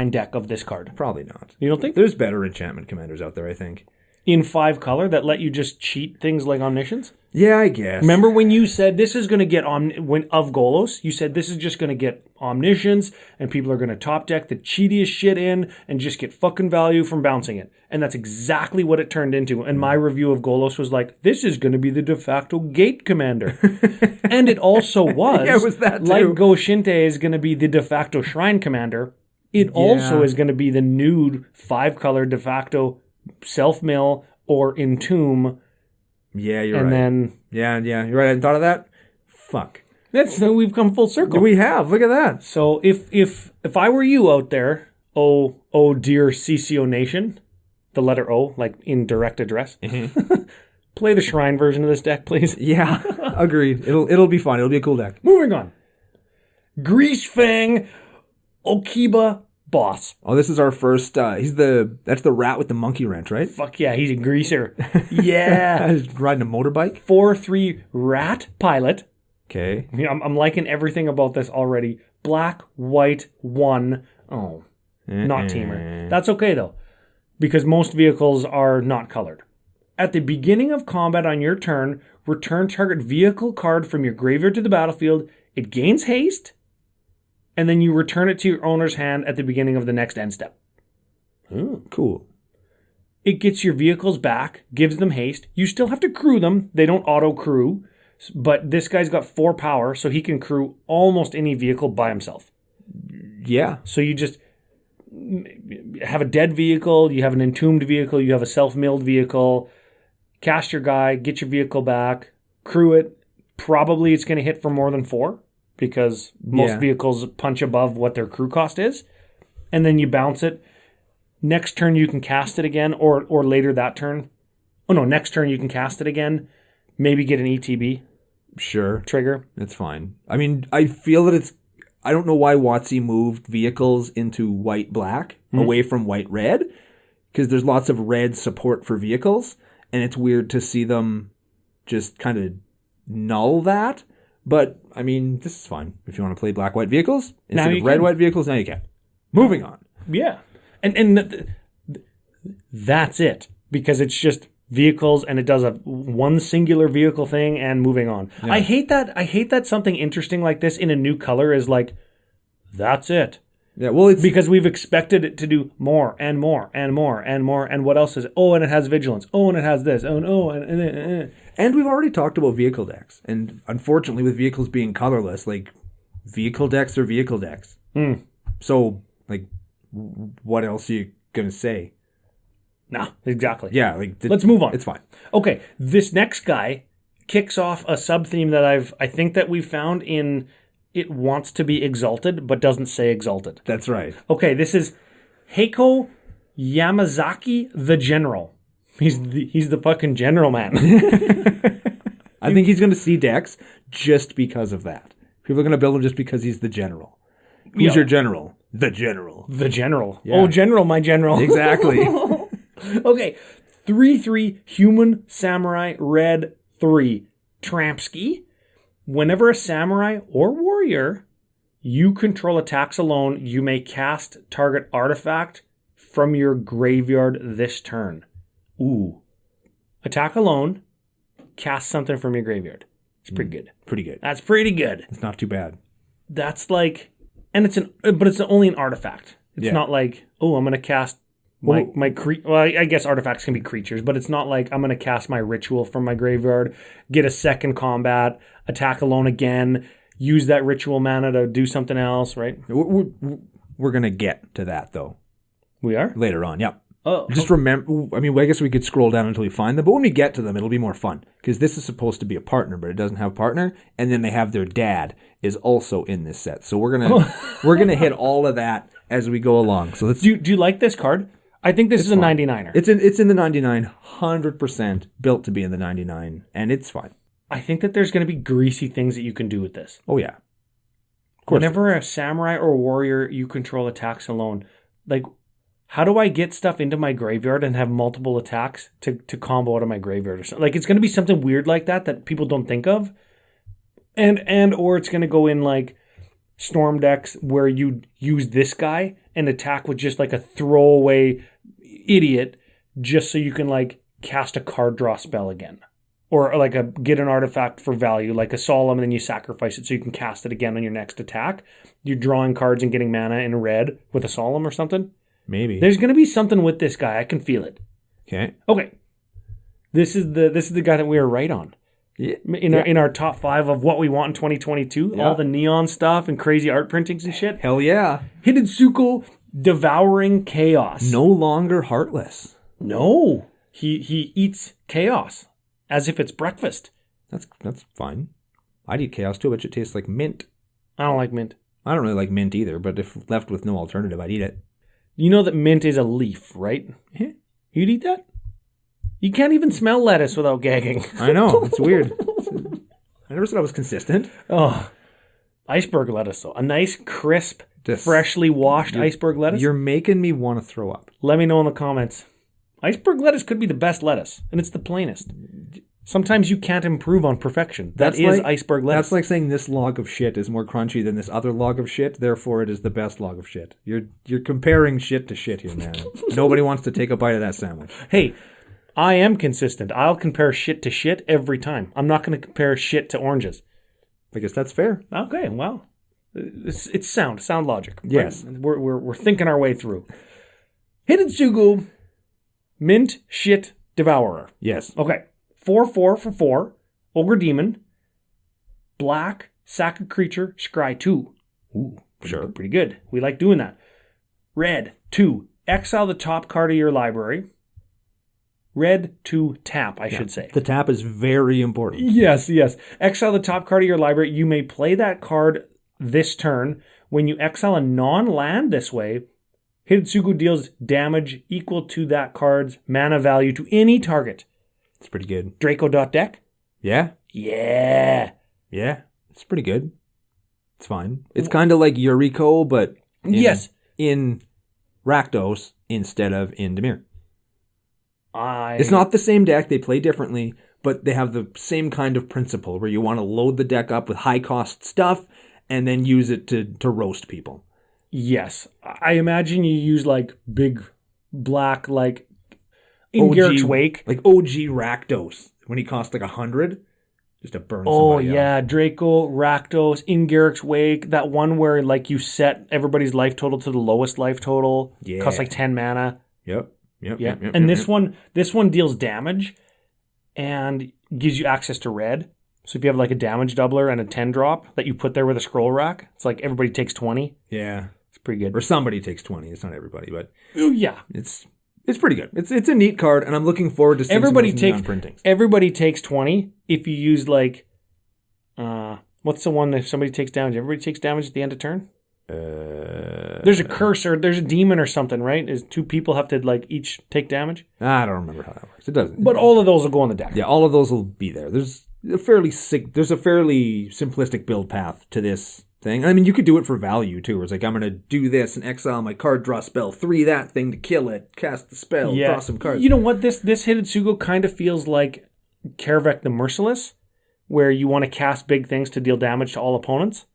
deck of this card? Probably not. You don't think? There's better enchantment commanders out there, I think. In 5 color that let you just cheat things like Omniscience? Yeah, I guess. Remember when you said this is going to get of Golos, you said this is just going to get Omniscience and people are going to top deck the cheatiest shit in and just get fucking value from bouncing it. And that's exactly what it turned into. And my review of Golos was like, this is going to be the de facto gate commander. And it also was. Yeah, it was that too. Like Go-Shinte is going to be the de facto shrine commander. It also is going to be the new 5-color de facto self-mill or entomb. Yeah, you're right. And then... Yeah, you're right. I hadn't thought of that. Fuck. We've come full circle. We have. Look at that. So if I were you out there, oh dear CCO Nation, the letter O, like in direct address, play the shrine version of this deck, please. Yeah, agreed. It'll be fun. It'll be a cool deck. Moving on. Greasefang Okiba Boss. Oh, this is our first. That's the rat with the monkey wrench, right? Fuck yeah, he's a greaser. Yeah. He's riding a motorbike. 4/3 rat pilot. Okay. I'm liking everything about this already. Black, white, 1. Oh, not teamer. That's okay though, because most vehicles are not colored. At the beginning of combat on your turn, return target vehicle card from your graveyard to the battlefield. It gains haste. And then you return it to your owner's hand at the beginning of the next end step. Oh, cool. It gets your vehicles back, gives them haste. You still have to crew them. They don't auto-crew. But this guy's got 4 power, so he can crew almost any vehicle by himself. Yeah. So you just have a dead vehicle, you have an entombed vehicle, you have a self-milled vehicle. Cast your guy, get your vehicle back, crew it. Probably it's going to hit for more than 4. Because most vehicles punch above what their crew cost is. And then you bounce it. Next turn you can cast it again, or later that turn. Oh no, next turn you can cast it again. Maybe get an ETB. Sure. Trigger. That's fine. I mean, I feel that I don't know why WotC moved vehicles into white-black away from white-red. Because there's lots of red support for vehicles. And it's weird to see them just kind of null that. But, I mean, this is fine. If you want to play black-white vehicles, instead of red-white vehicles, now you can. Moving on. Yeah. And that's it. Because it's just vehicles, and it does one singular vehicle thing, and moving on. Yeah. I hate that something interesting like this in a new color is like, that's it. Yeah, well, it's... Because we've expected it to do more, and more, and more, and more, and what else is it? Oh, and it has vigilance. Oh, and it has this. Oh, no, And we've already talked about vehicle decks. And unfortunately, with vehicles being colorless, like, vehicle decks are vehicle decks. So, like, what else are you going to say? Nah, exactly. Yeah, like... Let's move on. It's fine. Okay, this next guy kicks off a sub-theme that I think that we found in... It wants to be exalted, but doesn't say exalted. That's right. Okay, this is Heiko Yamazaki, the General. He's the fucking general man. I think he's going to see decks just because of that. People are going to build him just because he's the general. Who's your general? The general. The general. Yeah. Oh, general, my general. Exactly. Okay, 3/3 human samurai red 3 Trampsky. Whenever a samurai or warrior you control attacks alone, you may cast target artifact from your graveyard this turn. Ooh. Attack alone, cast something from your graveyard. It's pretty good. Pretty good. That's pretty good. It's not too bad. That's like, and it's only an artifact. It's not like, oh, I'm going to cast well, I guess artifacts can be creatures, but it's not like I'm going to cast my ritual from my graveyard, get a second combat, attack alone again, use that ritual mana to do something else, right? we're going to get to that, though. We are? Later on, yep. Oh. Just remember, I mean, I guess we could scroll down until we find them, but when we get to them, it'll be more fun. Because this is supposed to be a partner, but it doesn't have partner. And then they have their dad is also in this set. So we're gonna hit all of that as we go along. So let's do you like this card? I think this is a 99er. It's in the 99, 100% built to be in the 99, and it's fine. I think that there's going to be greasy things that you can do with this. Oh, yeah. Of course. Whenever a samurai or warrior you control attacks alone, like, how do I get stuff into my graveyard and have multiple attacks to combo out of my graveyard or something? Like, it's going to be something weird like that people don't think of. And or it's going to go in, like, Storm decks where you use this guy and attack with just, like, a throwaway idiot just so you can, like, cast a card draw spell again. Or, like, get an artifact for value, like a Solemn, and then you sacrifice it so you can cast it again on your next attack. You're drawing cards and getting mana in red with a Solemn or something. Maybe. There's going to be something with this guy. I can feel it. Okay. This is the guy that we were right on. Yeah. In our top 5 of what we want in 2022. Yeah. All the neon stuff and crazy art printings and shit. Hell yeah. Hidetsugu devouring chaos. No longer heartless. No. He eats chaos as if it's breakfast. That's fine. I'd eat chaos too, but it tastes like mint. I don't like mint. I don't really like mint either, but if left with no alternative, I'd eat it. You know that mint is a leaf, right? Yeah. You'd eat that? You can't even smell lettuce without gagging. I know. It's weird. I never said I was consistent. Oh. Iceberg lettuce, though. A nice, crisp, freshly washed iceberg lettuce. You're making me want to throw up. Let me know in the comments. Iceberg lettuce could be the best lettuce, and it's the plainest. Sometimes you can't improve on perfection. That's like iceberg lettuce. That's like saying this log of shit is more crunchy than this other log of shit, therefore it is the best log of shit. You're comparing shit to shit here, man. Nobody wants to take a bite of that sandwich. Hey, I am consistent. I'll compare shit to shit every time. I'm not going to compare shit to oranges. I guess that's fair. Okay, well, it's sound logic. Yes. Right? We're thinking our way through. Hidetsugu, mint shit devourer. Yes. Okay. 4/4 for 4, Ogre Demon, black, sack a creature, scry 2. Ooh, sure. Pretty good. We like doing that. Red, 2, exile the top card of your library. Red, 2, tap, I should say. The tap is very important. Yes. Exile the top card of your library. You may play that card this turn. When you exile a non-land this way, Hidetsugu deals damage equal to that card's mana value to any target. It's pretty good. Draco.deck? Yeah. Yeah. Yeah. It's pretty good. It's fine. It's kind of like Yuriko, but in Rakdos instead of in Dimir. It's not the same deck. They play differently, but they have the same kind of principle where you want to load the deck up with high-cost stuff and then use it to roast people. Yes. I imagine you use, like, big black, like, in Garrick's Wake. Like OG Rakdos, when he cost like 100, just to burn somebody yeah. out. Draco, Rakdos, in Garrick's Wake. That one where like you set everybody's life total to the lowest life total. Yeah. Costs like 10 mana. Yep. And this one deals damage and gives you access to red. So if you have like a damage doubler and a 10 drop that you put there with a scroll rack, it's like everybody takes 20. Yeah. It's pretty good. Or somebody takes 20. It's not everybody, but yeah. It's pretty good. It's a neat card, and I'm looking forward to seeing some neon printings. Everybody takes 20 if you use like, what's the one that if somebody takes damage? Everybody takes damage at the end of turn? There's a curse or there's a demon or something, right? Is 2 people have to like each take damage? I don't remember how that works. It doesn't. But all of those will go on the deck. Yeah, all of those will be there. There's a fairly simplistic build path to this thing. I mean, you could do it for value too. Where it's like, I'm going to do this and exile my card, draw spell, 3 that thing to kill it, cast the spell, draw some cards. You know what? This Hidetsugu kind of feels like Karavek the Merciless, where you want to cast big things to deal damage to all opponents.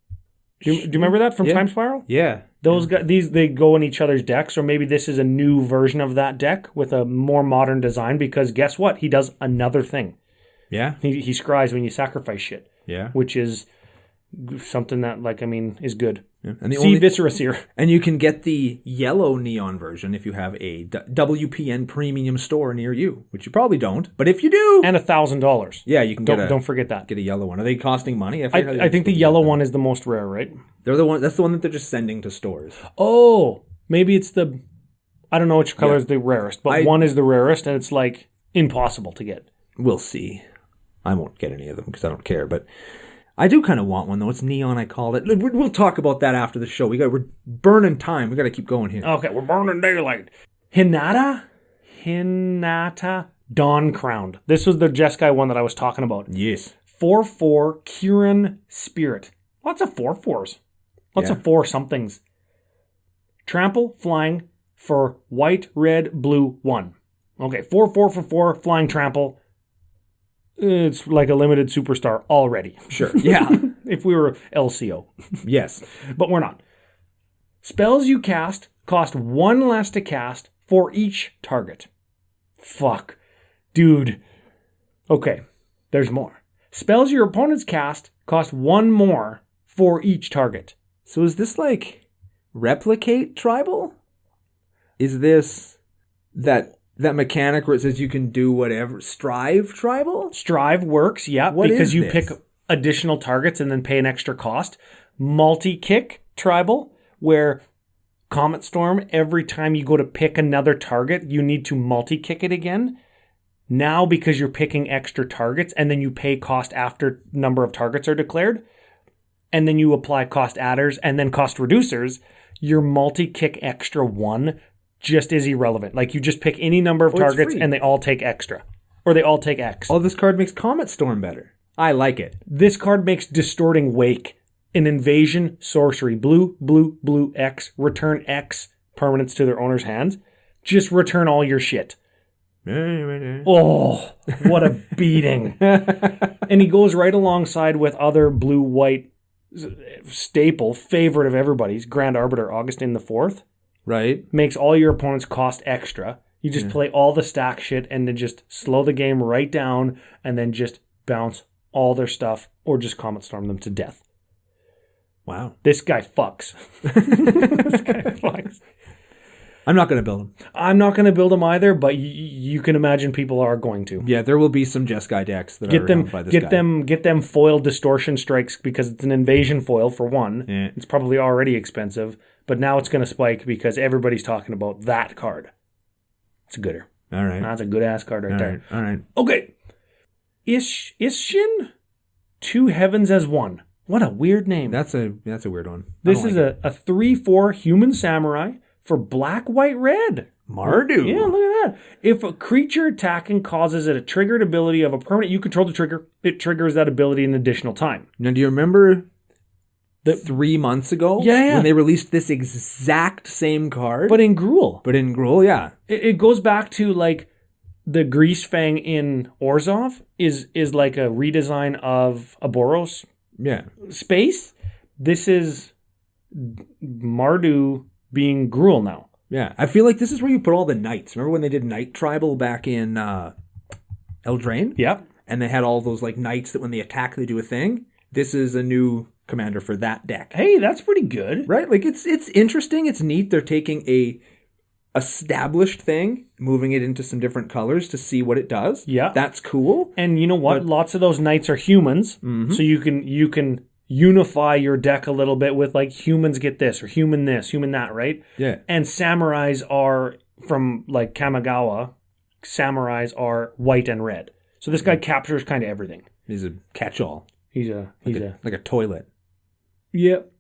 Do you remember that from Time Spiral? Yeah. Those guys, they go in each other's decks, or maybe this is a new version of that deck with a more modern design, because guess what? He does another thing. Yeah. He scries when you sacrifice shit. Yeah. Which is something that, is good. Yeah. And See Viscerus here. And you can get the yellow neon version if you have a WPN premium store near you, which you probably don't. But if you do, And $1,000. yeah, you can Don't forget that. get a yellow one. Are they costing money? I think the yellow one is the most rare, right? They're the one. That's the one that they're just sending to stores. Oh, maybe it's I don't know which color is the rarest, but one is the rarest, and it's like impossible to get. We'll see. I won't get any of them because I don't care, but I do kind of want one though. It's neon, I call it. We'll talk about that after the show. We're burning time. We got to keep going here. Okay, we're burning daylight. Hinata Dawn Crowned. This was the Jeskai one that I was talking about. Yes. 4/4 Kirin Spirit. Lots of 4/4s. Lots of 4-somethings. Trample, flying for white, red, blue, 1. Okay, 4/4 for 4, flying trample. It's like a limited superstar already. Sure. Yeah. If we were LCO. Yes. But we're not. Spells you cast cost 1 less to cast for each target. Fuck. Dude. Okay, there's more. Spells your opponents cast cost 1 more for each target. So is this like replicate tribal? Is this that mechanic where it says you can do whatever? Strive tribal? Strive works, yeah, What because is you this? pick additional targets and then pay an extra cost. Multi-kick tribal, where Comet Storm, every time you go to pick another target, you need to multi-kick it again. Now, because you're picking extra targets and then you pay cost after number of targets are declared, and then you apply cost adders and then cost reducers, your multi-kick extra 1 just is irrelevant. Like, you just pick any number of targets and they all take extra. Or they all take X. Oh, this card makes Comet Storm better. I like it. This card makes Distorting Wake an invasion sorcery. Blue, blue, blue, X. Return X permanents to their owner's hands. Just return all your shit. Oh, what a beating. And he goes right alongside with other blue-white staple, favorite of everybody's, Grand Arbiter Augustine IV. Right. Makes all your opponents cost extra. You just play all the stack shit and then just slow the game right down and then just bounce all their stuff or just Comet Storm them to death. Wow. This guy fucks. This guy fucks. I'm not going to build them. I'm not going to build them either, but you can imagine people are going to. Yeah, there will be some Jeskai decks that are around by this guy. Get them foil distortion strikes because it's an invasion foil for 1. Yeah. It's probably already expensive, but now it's going to spike because everybody's talking about that card. It's a gooder. All right. That's a good ass card right there. All right. Okay. Isshin? 2 heavens as 1. What a weird name. That's a weird one. This is a 3/4 human samurai for black, white, red. Mardu. Yeah, look at that. If a creature attacking causes a triggered ability of a permanent you control the trigger, it triggers that ability an additional time. Now, do you remember 3 months ago? Yeah. When they released this exact same card? But in Gruul. But in Gruul, yeah. It goes back to like the Grease Fang in Orzhov is like a redesign of a Boros space. This is Mardu being Gruul now. Yeah, I feel like this is where you put all the knights. Remember when they did Knight Tribal back in Eldraine? Yep. And they had all those like knights that when they attack, they do a thing. This is a new commander for that deck. Hey, that's pretty good. Right? Like it's interesting. It's neat. They're taking a established thing, moving it into some different colors to see what it does. Yeah. That's cool. And you know what? Lots of those knights are humans. Mm-hmm. So you can unify your deck a little bit with like humans get this or human this, human that, right? Yeah. And samurais are from like Kamigawa. Samurais are white and red. So this guy captures kind of everything. He's a catch-all. He's like a toilet. Yep.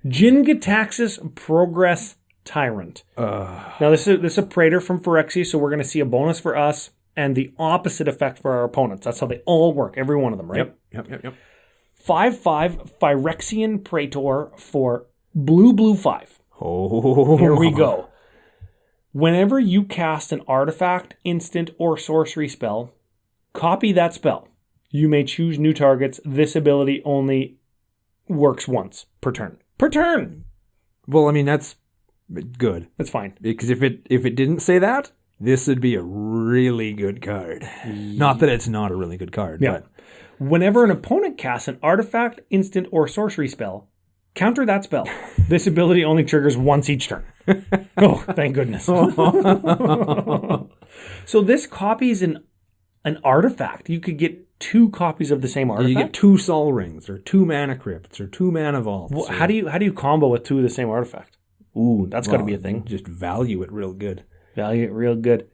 Jin Gitaxias Progress Tyrant. Now this is a Praetor from Phyrexia, so we're going to see a bonus for us and the opposite effect for our opponents. That's how they all work, every one of them, right? Yep. 5/5 Phyrexian Praetor for blue 5. Oh. Here we go. Whenever you cast an artifact, instant, or sorcery spell, copy that spell. You may choose new targets. This ability only works once per turn. Per turn! Well, I mean, that's good. That's fine. Because if it didn't say that, this would be a really good card. Not that it's not a really good card. Yeah. But Whenever an opponent casts an artifact, instant, or sorcery spell, counter that spell. This ability only triggers once each turn. Oh, thank goodness. So this copies an artifact. You could get 2 copies of the same artifact. You get 2 Sol Rings, or 2 Mana Crypts, or 2 Mana Vaults. Well, how do you combo with 2 of the same artifact? Ooh, that's got to be a thing. Just value it real good. Value it real good.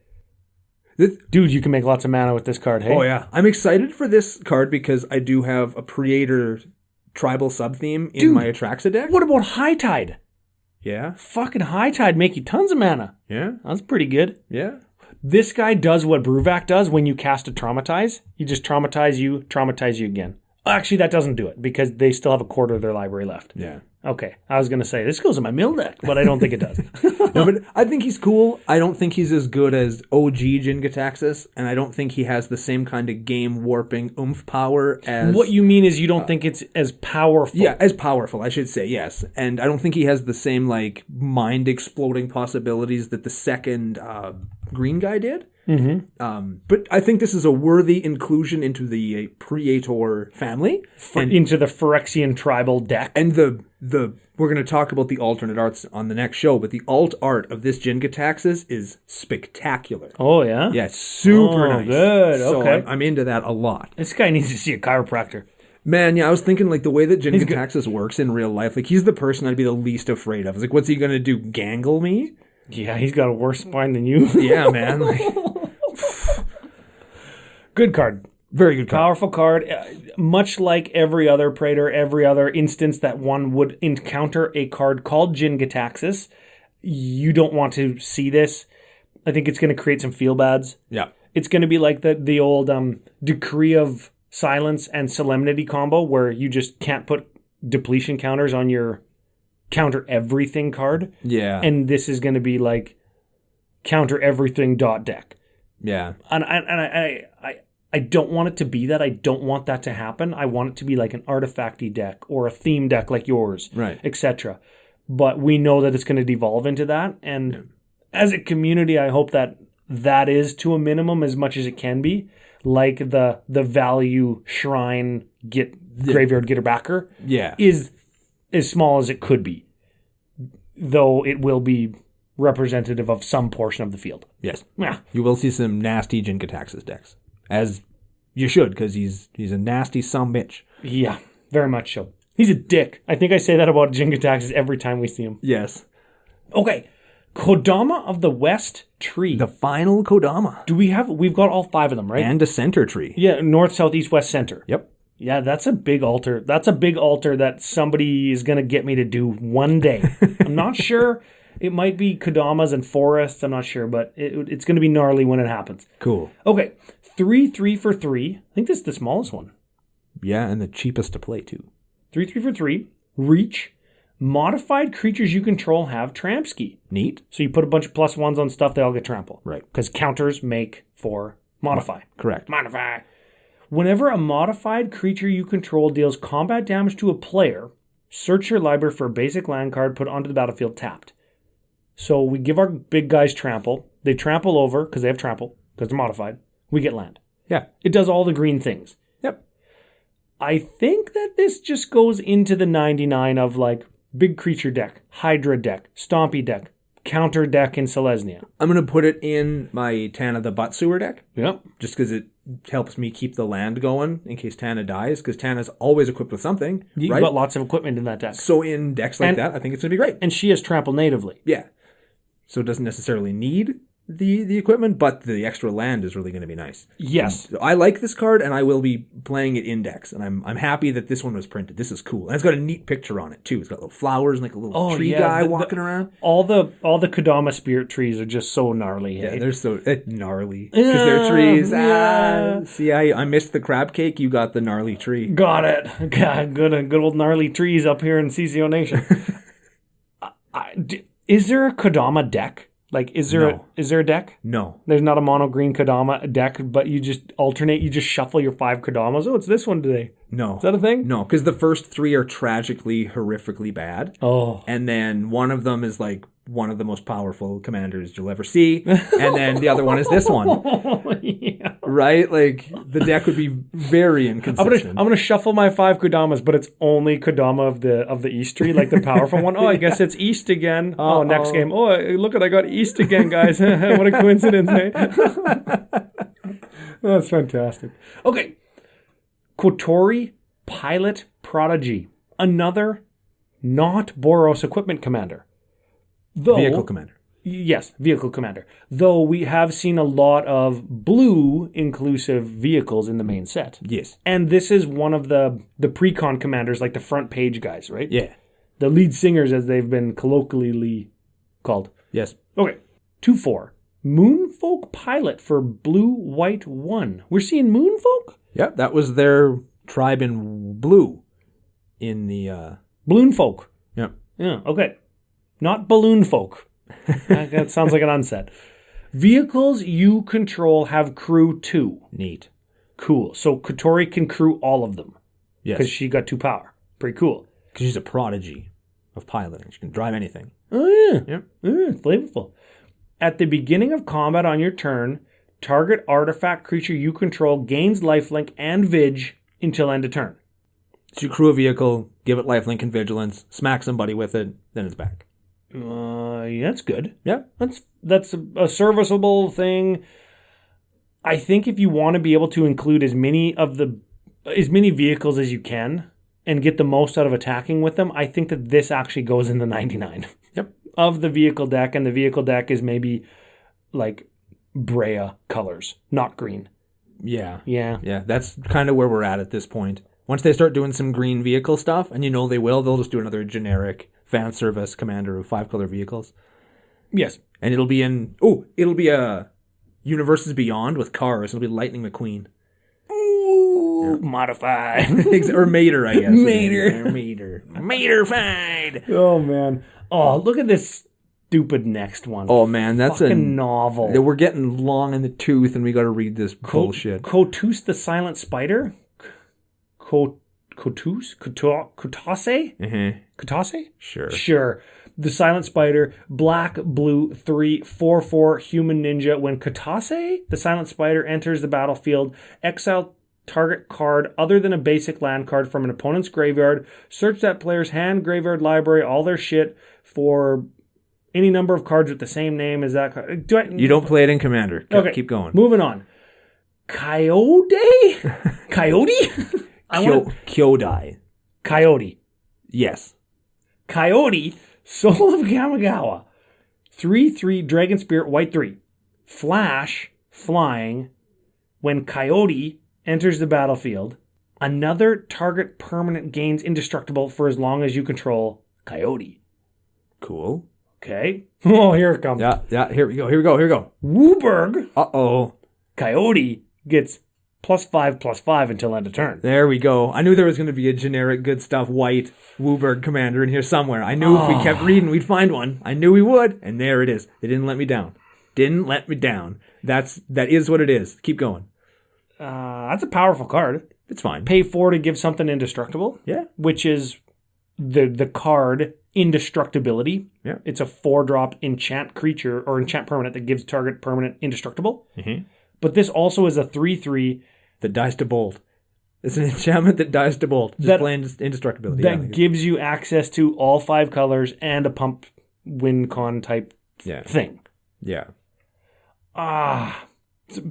Dude, you can make lots of mana with this card, hey? Oh, yeah. I'm excited for this card because I do have a Praetor tribal sub-theme in my Atraxa deck. What about High Tide? Yeah. Fucking High Tide make you tons of mana. Yeah. That's pretty good. Yeah. This guy does what Bruvac does when you cast a Traumatize. You just traumatize you again. Actually, that doesn't do it because they still have a quarter of their library left. Yeah. Okay. I was going to say, this goes in my mill deck, but I don't think it does. No, but I think he's cool. I don't think he's as good as OG Jin-Gitaxias, and I don't think he has the same kind of game-warping oomph power as... What you mean is you don't think it's as powerful. Yeah, as powerful, I should say, yes. And I don't think he has the same, like, mind-exploding possibilities that the second green guy did. Mm-hmm. But I think this is a worthy inclusion into the Praetor family. Into the Phyrexian tribal deck. And we're going to talk about the alternate arts on the next show, but the alt art of this Jin-Gitaxias is spectacular. Oh, yeah? Yeah, super nice. Good, so okay. I'm into that a lot. This guy needs to see a chiropractor. Man, yeah, I was thinking, like, the way that Jin-Gitaxias works in real life, like, he's the person I'd be the least afraid of. I was like, what's he going to do, gangle me? Yeah, he's got a worse spine than you. Yeah, man. Good card. Very good card. Powerful card. Much like every other Praetor, every other instance that one would encounter a card called Jin-Gitaxias, you don't want to see this. I think it's going to create some feel-bads. Yeah. It's going to be like the old Decree of Silence and Solemnity combo where you just can't put depletion counters on your counter everything card. Yeah. And this is going to be like counter everything deck. Yeah. And I don't want it to be that. I don't want that to happen. I want it to be like an artifacty deck or a theme deck like yours, right, etc. But we know that it's going to devolve into that. And as a community, I hope that is to a minimum as much as it can be. Like the value shrine graveyard getter backer is as small as it could be, though it will be representative of some portion of the field. Yes. Yeah. You will see some nasty Jin-Gitaxias decks. As you should, because he's a nasty sumbitch. Yeah, very much so. He's a dick. I think I say that about Jin-Gitaxias every time we see him. Yes. Okay. Kodama of the West Tree. The final Kodama. We've got all 5 of them, right? And a center tree. Yeah, north, south, east, west, center. Yep. Yeah, that's a big altar. That's a big altar that somebody is going to get me to do one day. I'm not sure. It might be Kodamas and forests. I'm not sure, but it's going to be gnarly when it happens. Cool. Okay, 3 for 3. I think this is the smallest one. Yeah, and the cheapest to play, too. 3 for 3. Reach. Modified creatures you control have Trampski. Neat. So you put a bunch of +1s on stuff, they all get trample. Right. Because counters make for modify. Correct. Modify. Whenever a modified creature you control deals combat damage to a player, search your library for a basic land card put onto the battlefield tapped. So we give our big guys trample. They trample over because they have trample, because they're modified. We get land. Yeah. It does all the green things. Yep. I think that this just goes into the 99 of like big creature deck, Hydra deck, Stompy deck, counter deck in Selesnya. I'm going to put it in my Tana the Butt Sewer deck. Yep. Just because it helps me keep the land going in case Tana dies, because Tana's always equipped with something. You've right? got lots of equipment in that deck. So in decks like that, I think it's going to be great. And she has trample natively. Yeah. So it doesn't necessarily need the equipment, but the extra land is really going to be nice. Yes. So I like this card, and I will be playing it in decks, and I'm happy that this one was printed. This is cool. And it's got a neat picture on it, too. It's got little flowers and like a little tree guy walking around. All the Kodama spirit trees are just so gnarly. Yeah, hey? they're so gnarly. Because they're trees. Yeah. See, I missed the crab cake. You got the gnarly tree. Got it. God, good old gnarly trees up here in CCO Nation. Is there a Kodama deck? Like, is there a deck? No. There's not a mono green Kodama deck, but you just alternate, you just shuffle your 5 Kodamas. Oh, it's this one today. No. Is that a thing? No, because the first 3 are tragically, horrifically bad. Oh. And then one of them is like one of the most powerful commanders you'll ever see. And then the other one is this one. Yeah. Right? Like, the deck would be very inconsistent. I'm gonna shuffle my 5 Kodamas, but it's only Kodama of the East tree, like the powerful one. Oh, I guess it's East again. Oh, next game. Oh, look at I got East again, guys. What a coincidence, eh? That's fantastic. Okay. Kotori Pilot Prodigy. Another not Boros equipment commander. Vehicle commander. Yes, vehicle commander. Though we have seen a lot of blue inclusive vehicles in the main set. Yes. And this is one of the pre-con commanders, like the front page guys, right? Yeah. The lead singers, as they've been colloquially called. Yes. Okay. 2/4. Moonfolk Pilot for blue, white 1. We're seeing Moonfolk? Yep, that was their tribe in blue in the... Balloonfolk. Yep. Yeah, okay. Not balloon folk. That sounds like an unset. Vehicles you control have crew 2. Neat. Cool. So Kotori can crew all of them. Yes. Because she got 2 power. Pretty cool. Because she's a prodigy of piloting. She can drive anything. Oh, yeah. Yep. Yeah, flavorful. At the beginning of combat on your turn, target artifact creature you control gains lifelink and Vig until end of turn. So you crew a vehicle, give it lifelink and vigilance, smack somebody with it, then it's back. Yeah, that's good. Yeah. That's a serviceable thing. I think if you want to be able to include as many vehicles as you can and get the most out of attacking with them, I think that this actually goes in the 99. Yep. Of the vehicle deck, and the vehicle deck is maybe like Brea colors, not green. Yeah. Yeah. Yeah, that's kind of where we're at this point. Once they start doing some green vehicle stuff, and they'll just do another generic fan service commander of 5-color vehicles. Yes. And it'll be a Universes Beyond with cars. It'll be Lightning McQueen. Ooh, yeah. Modify. Or Mater, I guess. Mater. Mater-fied. Oh, man. Oh, look at this stupid next one. Oh, man, that's fucking a novel. We're getting long in the tooth, and we got to read this bullshit. Kotus the Silent Spider? Kotase? Kotase? Sure. The Silent Spider, black, blue, 3, 4/4 human ninja. When Kotase, the Silent Spider, enters the battlefield, exile target card other than a basic land card from an opponent's graveyard. Search that player's hand, graveyard, library, all their shit for any number of cards with the same name as that card. You don't play it in Commander. Okay, keep going. Moving on. Coyote? Kyodai. Coyote. Yes. Coyote, Soul of Kamigawa. 3/3 Dragon Spirit, white 3. Flash, flying. When Coyote enters the battlefield, another target permanent gains indestructible for as long as you control Coyote. Cool. Okay. Oh, here it comes. Yeah. Here we go. Wooburg. Uh-oh. Coyote gets +5/+5 until end of turn. There we go. I knew there was going to be a generic good stuff white Wooburg commander in here somewhere. I knew if we kept reading, we'd find one. I knew we would, and there it is. They didn't let me down. That is what it is. Keep going. That's a powerful card. It's fine. Pay 4 to give something indestructible. Yeah. Which is the card Indestructibility. Yeah. It's a 4-drop enchant creature or enchant permanent that gives target permanent indestructible. Mm-hmm. But this also is a 3/3 that dies to bolt. It's an enchantment that dies to bolt. Just plain indestructibility. That gives you access to all 5 colors and a pump win con type thing. Yeah.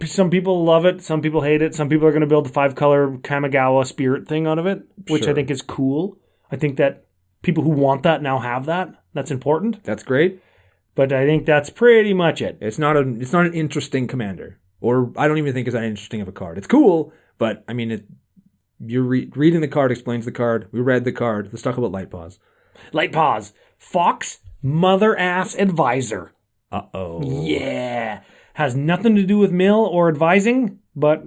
Some people love it. Some people hate it. Some people are going to build the 5-color Kamigawa spirit thing out of it, which I think is cool. I think that people who want that now have that. That's important. That's great. But I think that's pretty much it. It's not an interesting commander. Or I don't even think it's that interesting of a card. It's cool, but I mean, you're reading the card explains the card. We read the card. Let's talk about Light Paws. Light Paws. Fox Mother-ass Advisor. Uh-oh. Yeah. Has nothing to do with mill or advising, but...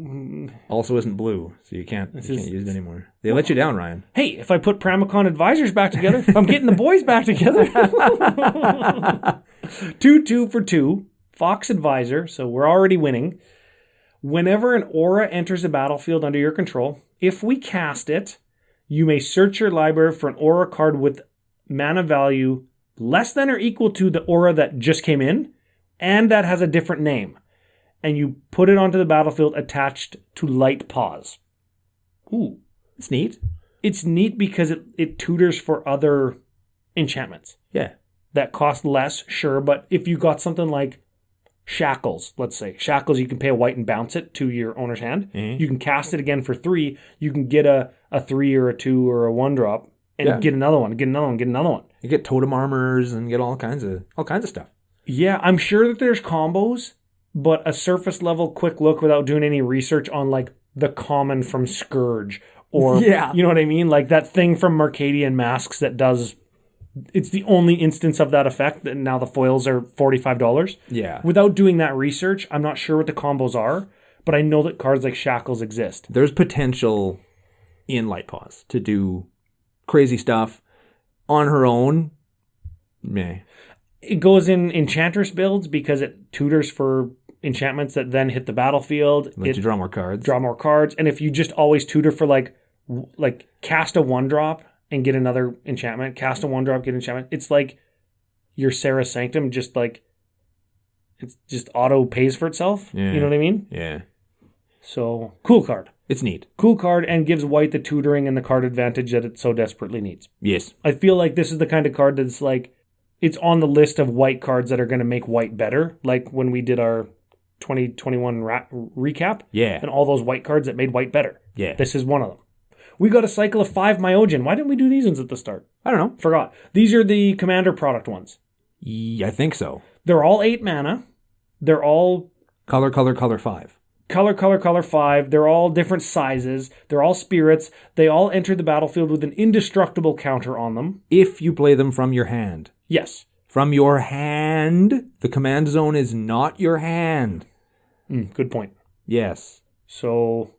Also isn't blue, so you can't use it anymore. They let you down, Ryan. Hey, if I put Pramicon Advisors back together, if I'm getting the boys back together. 2/2 for 2. Fox Advisor, so we're already winning. Whenever an aura enters a battlefield under your control, if we cast it, you may search your library for an aura card with mana value less than or equal to the aura that just came in, and that has a different name. And you put it onto the battlefield attached to Light Paws. Ooh. It's neat. It's neat because it tutors for other enchantments. Yeah. That cost less, sure, but if you got something like Shackles, let's say. Shackles, you can pay a white and bounce it to your owner's hand. You can cast it again for 3. You can get a 3 or a 2 or a 1-drop and get another one, get another one, get another one. You get totem armors and get all kinds of stuff. Yeah, I'm sure that there's combos, but a surface level quick look without doing any research on like the common from Scourge or you know what I mean? Like that thing from Mercadian Masks that does. It's the only instance of that effect, and now the foils are $45. Yeah. Without doing that research, I'm not sure what the combos are, but I know that cards like Shackles exist. There's potential in Light Paws to do crazy stuff on her own. Meh. It goes in Enchantress builds because it tutors for enchantments that then hit the battlefield. Let you draw more cards. And if you just always tutor for like cast a 1-drop and get another enchantment, cast a 1-drop, get enchantment. It's like your Sarah Sanctum, just like it's just auto pays for itself. Yeah. You know what I mean? Yeah. So cool card. It's neat. Cool card and gives white the tutoring and the card advantage that it so desperately needs. Yes. I feel like this is the kind of card that's like it's on the list of white cards that are going to make white better. Like when we did our 2021 recap. Yeah. And all those white cards that made white better. Yeah. This is one of them. We got a cycle of 5 Myojin. Why didn't we do these ones at the start? I don't know. Forgot. These are the Commander product ones. Yeah, I think so. They're all 8 mana. They're all... Color 5. Color 5. They're all different sizes. They're all spirits. They all enter the battlefield with an indestructible counter on them. If you play them from your hand. Yes. From your hand. The command zone is not your hand. Good point. Yes. So...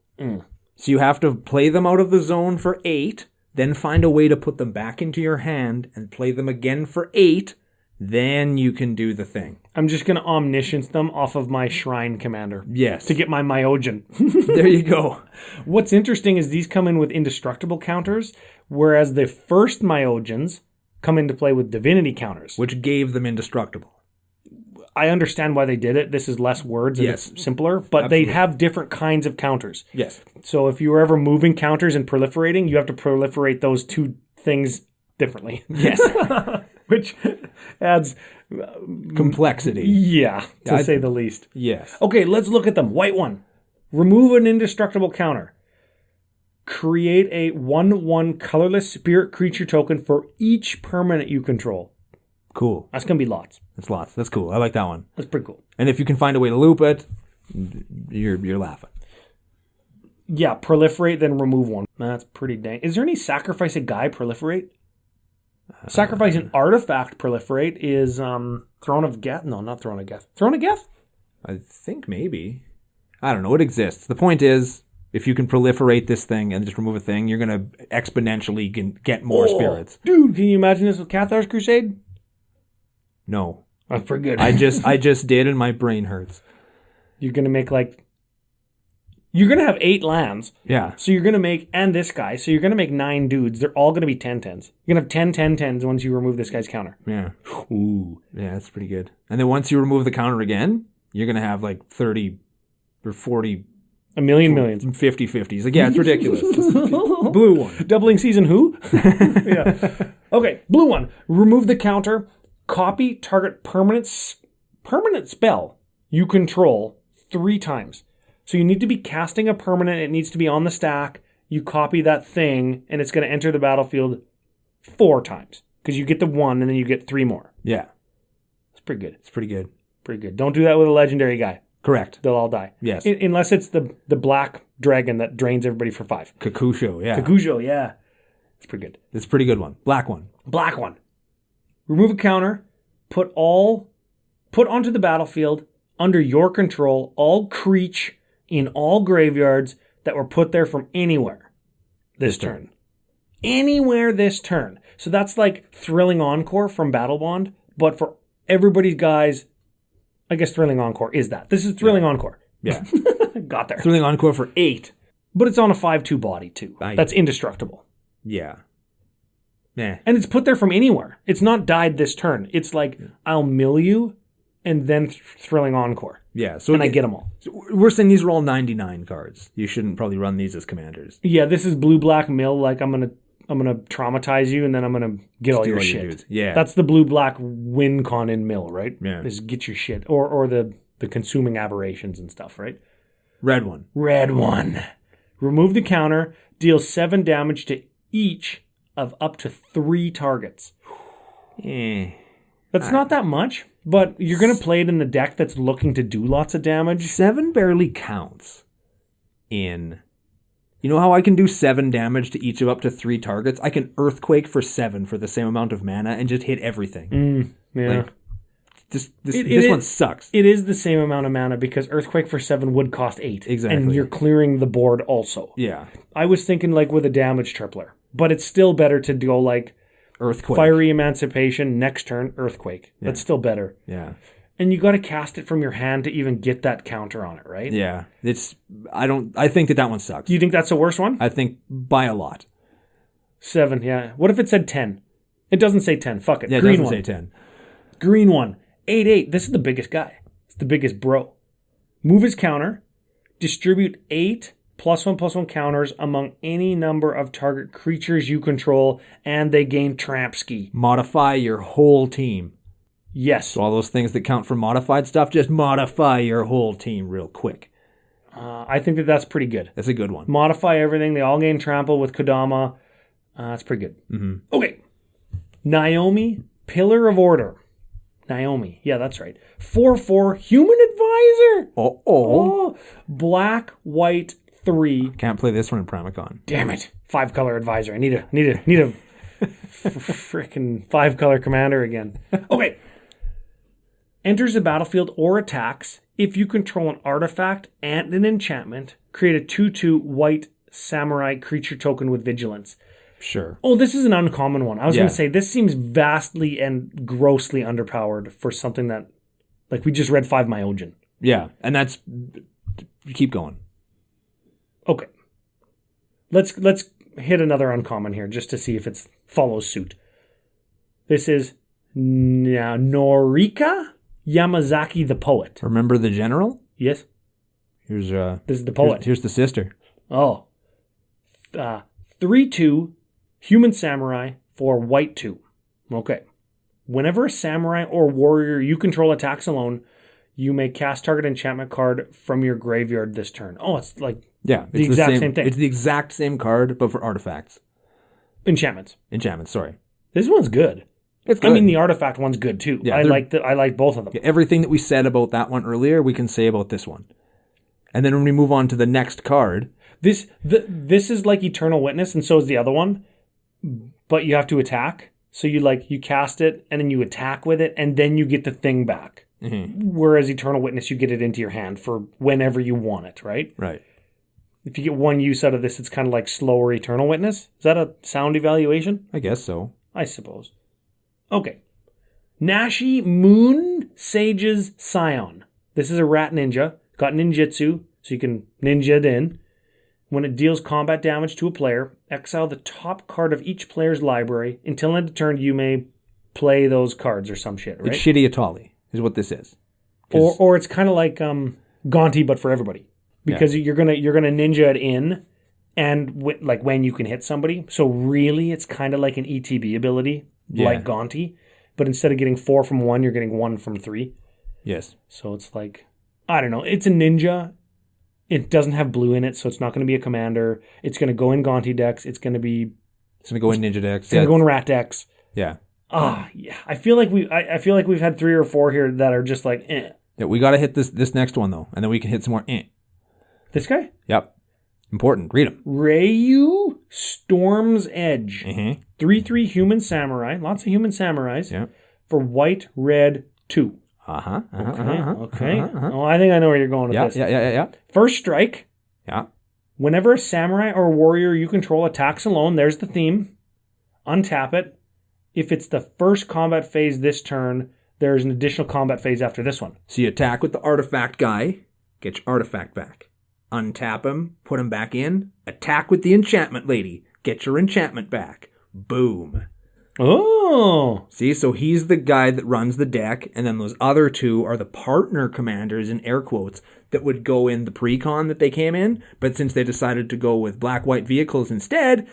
So you have to play them out of the zone for 8, then find a way to put them back into your hand and play them again for 8. Then you can do the thing. I'm just going to omniscience them off of my Shrine Commander. Yes. To get my Myojin. There you go. What's interesting is these come in with indestructible counters, whereas the first Myojins come into play with divinity counters. Which gave them indestructible. I understand why they did it. This is less words and it's simpler, but Absolutely. they have different kinds of counters. Yes. So if you were ever moving counters and proliferating, you have to proliferate those two things differently. Yes. Which adds complexity. Yeah, to say the least. Yes. Okay, let's look at them. White one. Remove an indestructible counter. Create a 1/1 colorless spirit creature token for each permanent you control. Cool. That's going to be lots. That's lots. That's cool. I like that one. That's pretty cool. And if you can find a way to loop it, you're laughing. Yeah, proliferate, then remove one. That's pretty dang. Is there any sacrifice a guy proliferate? Sacrifice an artifact proliferate is Throne of Geth. No, not Throne of Geth. Throne of Geth? I think maybe. I don't know. It exists. The point is, if you can proliferate this thing and just remove a thing, you're going to exponentially get more spirits. Dude, can you imagine this with Cathar's Crusade? No. That's pretty good. I just did and my brain hurts. You're going to make you're going to have 8 lands. Yeah. So you're going to make, and this guy, so you're going to make 9 dudes. They're all going to be 10/10s. You're going to have 10/10/10s once you remove this guy's counter. Yeah. Ooh. Yeah, that's pretty good. And then once you remove the counter again, you're going to have 30 or 40. A million millions. 50/50s. Like, yeah, it's ridiculous. Blue one. Doubling season who? Yeah. Okay, blue one. Remove the counter. Copy target permanent spell you control 3 times. So you need to be casting a permanent. It needs to be on the stack. You copy that thing, and it's going to enter the battlefield 4 times. Because you get the 1, and then you get 3 more. Yeah. It's pretty good. It's pretty good. Pretty good. Don't do that with a legendary guy. Correct. They'll all die. Yes. Unless it's the black dragon that drains everybody for 5. Kakusho, yeah. Kakusho, yeah. It's pretty good. It's a pretty good one. Black one. Black one. Remove a counter. Put onto the battlefield under your control all creature in all graveyards that were put there from anywhere this turn. Anywhere this turn. So that's like Thrilling Encore from Battle Bond, but for everybody's guys, I guess Thrilling Encore is that. This is Thrilling Encore. Yeah. Got there. Thrilling Encore for 8. But it's on a 5/2 body too. That's indestructible. Yeah. Yeah. And it's put there from anywhere. It's not died this turn. It's like, I'll mill you and then Thrilling Encore. Yeah. So And I get them all. So we're saying these are all 99 cards. You shouldn't probably run these as commanders. Yeah, this is blue-black mill. Like, I'm gonna traumatize you, and then I'm gonna get all your shit. Dudes. Yeah. That's the blue-black win con in mill, right? Yeah. Is get your shit. Or the consuming aberrations and stuff, right? Red one. Remove the counter. Deal 7 damage to each of up to 3 targets. That's not that much, but you're going to play it in the deck that's looking to do lots of damage. 7 barely counts in... You know how I can do 7 damage to each of up to 3 targets? I can Earthquake for 7 for the same amount of mana and just hit everything. Yeah. Like, this one sucks. It is the same amount of mana because Earthquake for 7 would cost 8. Exactly. And you're clearing the board also. Yeah. I was thinking like with a damage tripler, but it's still better to go like Earthquake. Fiery Emancipation, next turn, Earthquake. That's still better. Yeah. And you got to cast it from your hand to even get that counter on it, right? Yeah. I think that one sucks. Do you think that's the worst one? I think by a lot. 7, yeah. What if it said 10? It doesn't say 10. Fuck it. Yeah, it Green doesn't one. say 10. Green one. 8/8. This is the biggest guy. It's the biggest bro. Move his counter. Distribute 8 +1/+1 counters among any number of target creatures you control, and they gain Trampski. Modify your whole team. Yes. So all those things that count for modified stuff, just modify your whole team real quick. I think that's pretty good. That's a good one. Modify everything. They all gain trample with Kodama. That's pretty good. Mm-hmm. Okay. Naomi, Pillar of Order. Naomi. Yeah, that's right. 4/4 Human Advisor. Oh. Black, white, 3. Can't play this one in Primacon. Damn it. 5-color advisor. I need a freaking 5-color commander again. Okay. Enters the battlefield or attacks. If you control an artifact and an enchantment, create a 2/2 white samurai creature token with vigilance. Sure. Oh, this is an uncommon one. I was going to say, this seems vastly and grossly underpowered for something that, like, we just read 5 Myojin. Yeah, and that's... Keep going. Okay. Let's hit another uncommon here just to see if it follows suit. This is Norika Yamazaki the Poet. Remember the general? Yes. Here's this is the poet. Here's the sister. Oh. 3/2 Human Samurai for white 2. Okay. Whenever a samurai or warrior you control attacks alone, you may cast target enchantment card from your graveyard this turn. Oh, it's like the exact same thing. It's the exact same card, but for artifacts. Enchantments, sorry. This one's good. It's good. I mean, the artifact one's good too. Yeah, I like both of them. Everything that we said about that one earlier, we can say about this one. And then when we move on to the next card... This is like Eternal Witness, and so is the other one. But you have to attack. So you cast it, and then you attack with it, and then you get the thing back. Mm-hmm. Whereas Eternal Witness, you get it into your hand for whenever you want it, right? Right. If you get one use out of this, it's kind of like slower Eternal Witness. Is that a sound evaluation? I guess so. I suppose. Okay. Nashi Moon Sage's Scion. This is a rat ninja. Got ninjutsu, so you can ninja it in. When it deals combat damage to a player, exile the top card of each player's library. Until end of turn, you may play those cards or some shit, right? It's shitty Atali, is what this is. Or it's kind of like Gonti, but for everybody. Because you're gonna ninja it in, and when you can hit somebody. So really, it's kind of like an ETB ability, like Gonti. But instead of getting 4 from 1, you're getting 1 from 3. Yes. So it's like, I don't know. It's a ninja. It doesn't have blue in it, so it's not going to be a commander. It's going to go in Gonti decks. It's going to go in ninja decks. It's going to go in rat decks. Yeah. Yeah. I feel like we've had 3 or 4 here that are just like, eh. Yeah, we got to hit this next one though, and then we can hit some more. This guy? Yep. Important. Read them. Ryu Storm's Edge. Mm-hmm. 3/3 human samurai. Lots of human samurais. Yeah. For white, red, 2. Okay. Oh, I think I know where you're going with this. Yeah. First strike. Yeah. Whenever a samurai or warrior you control attacks alone, there's the theme. Untap it. If it's the first combat phase this turn, there's an additional combat phase after this one. So you attack with the artifact guy, get your artifact back. Untap him, put him back in. Attack with the enchantment lady, get your enchantment back. Boom. Oh. See, so he's the guy that runs the deck, and then those other two are the partner commanders, in air quotes, that would go in the pre-con that they came in, but since they decided to go with black-white vehicles instead,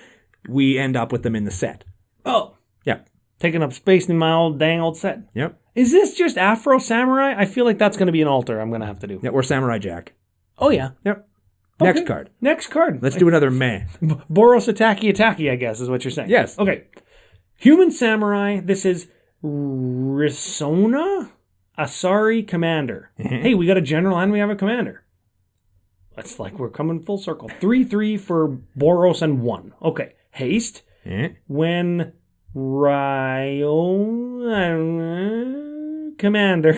we end up with them in the set. Oh. Yeah. Taking up space in my dang old set. Yep. Is this just Afro Samurai? I feel like that's going to be an altar I'm going to have to do. Yeah, or Samurai Jack. Oh, yeah. Yep. Okay. Next card. Next card. Let's do another meh. Boros Ataki, I guess, is what you're saying. Yes. Okay. Human Samurai. This is Risona Asari Commander. Hey, we got a general and we have a commander. That's like we're coming full circle. 3/3 for Boros and 1. Okay. Haste. When Ryo Commander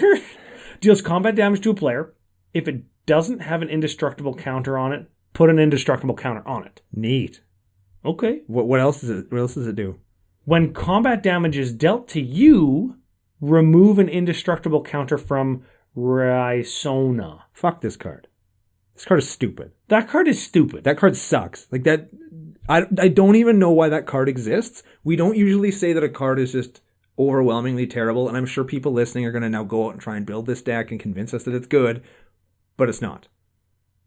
deals combat damage to a player, if it doesn't have an indestructible counter on it, put an indestructible counter on it. Neat. Okay. What else does it do? When combat damage is dealt to you, remove an indestructible counter from Rysona. Fuck this card. This card is stupid. That card is stupid. That card sucks. Like that. I don't even know why that card exists. We don't usually say that a card is just overwhelmingly terrible, and I'm sure people listening are going to now go out and try and build this deck and convince us that it's good, but it's not.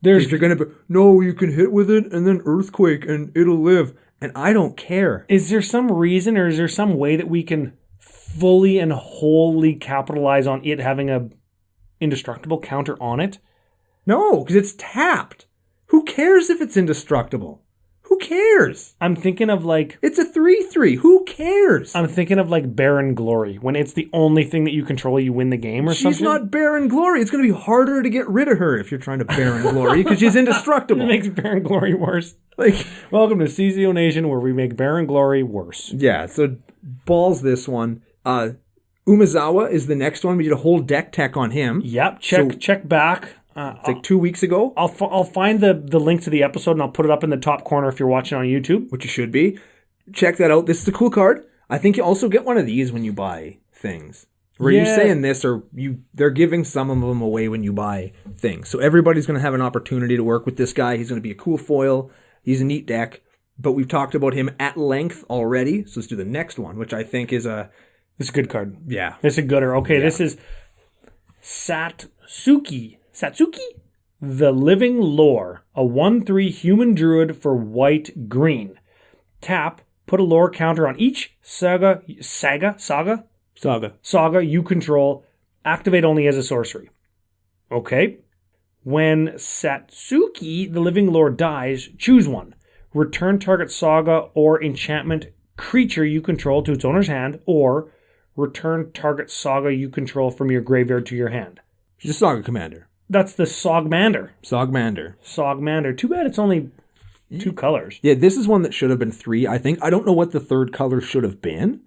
If you're going to be, no, you can hit with it and then Earthquake and it'll live, and I don't care. Is there some reason or is there some way that we can fully and wholly capitalize on it having a indestructible counter on it? No, because it's tapped. Who cares if it's indestructible? Who cares? I'm thinking of like... It's a 3/3. Who cares? I'm thinking of like Baron Glory. When it's the only thing that you control, you win the game or something. She's not Baron Glory. It's going to be harder to get rid of her if you're trying to Baron Glory because she's indestructible. It makes Baron Glory worse. Like, welcome to CCO Nation where we make Baron Glory worse. Yeah, so balls this one. Umezawa is the next one. We did a whole deck tech on him. Yep, check back. It's like 2 weeks ago. I'll find the link to the episode and I'll put it up in the top corner if you're watching on YouTube. Which you should be. Check that out. This is a cool card. I think you also get one of these when you buy things. Were you saying this or they're giving some of them away when you buy things. So everybody's going to have an opportunity to work with this guy. He's going to be a cool foil. He's a neat deck. But we've talked about him at length already. So let's do the next one, which I think is a... This is a good card. Yeah. This is a gooder. Okay, This is Satsuki, the Living Lore, a 1/3 human druid for white-green. Tap, put a lore counter on each saga you control. Activate only as a sorcery. Okay. When Satsuki, the Living Lore, dies, choose one. Return target saga or enchantment creature you control to its owner's hand, or return target saga you control from your graveyard to your hand. She's a Saga Commander. That's the Sogmander. Sogmander. Too bad it's only 2 colors. Yeah, this is one that should have been 3, I think. I don't know what the third color should have been,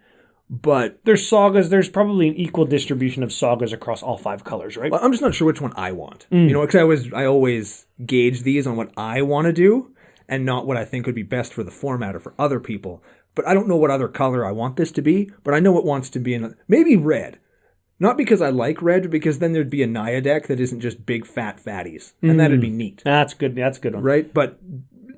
but... There's sagas. There's probably an equal distribution of sagas across all 5 colors, right? Well, I'm just not sure which one I want. You know, because I always gauge these on what I want to do and not what I think would be best for the format or for other people. But I don't know what other color I want this to be, but I know it wants to be in maybe red. Not because I like red, because then there'd be a Naya deck that isn't just big fat fatties. And that'd be neat. That's good. That's a good one. Right? But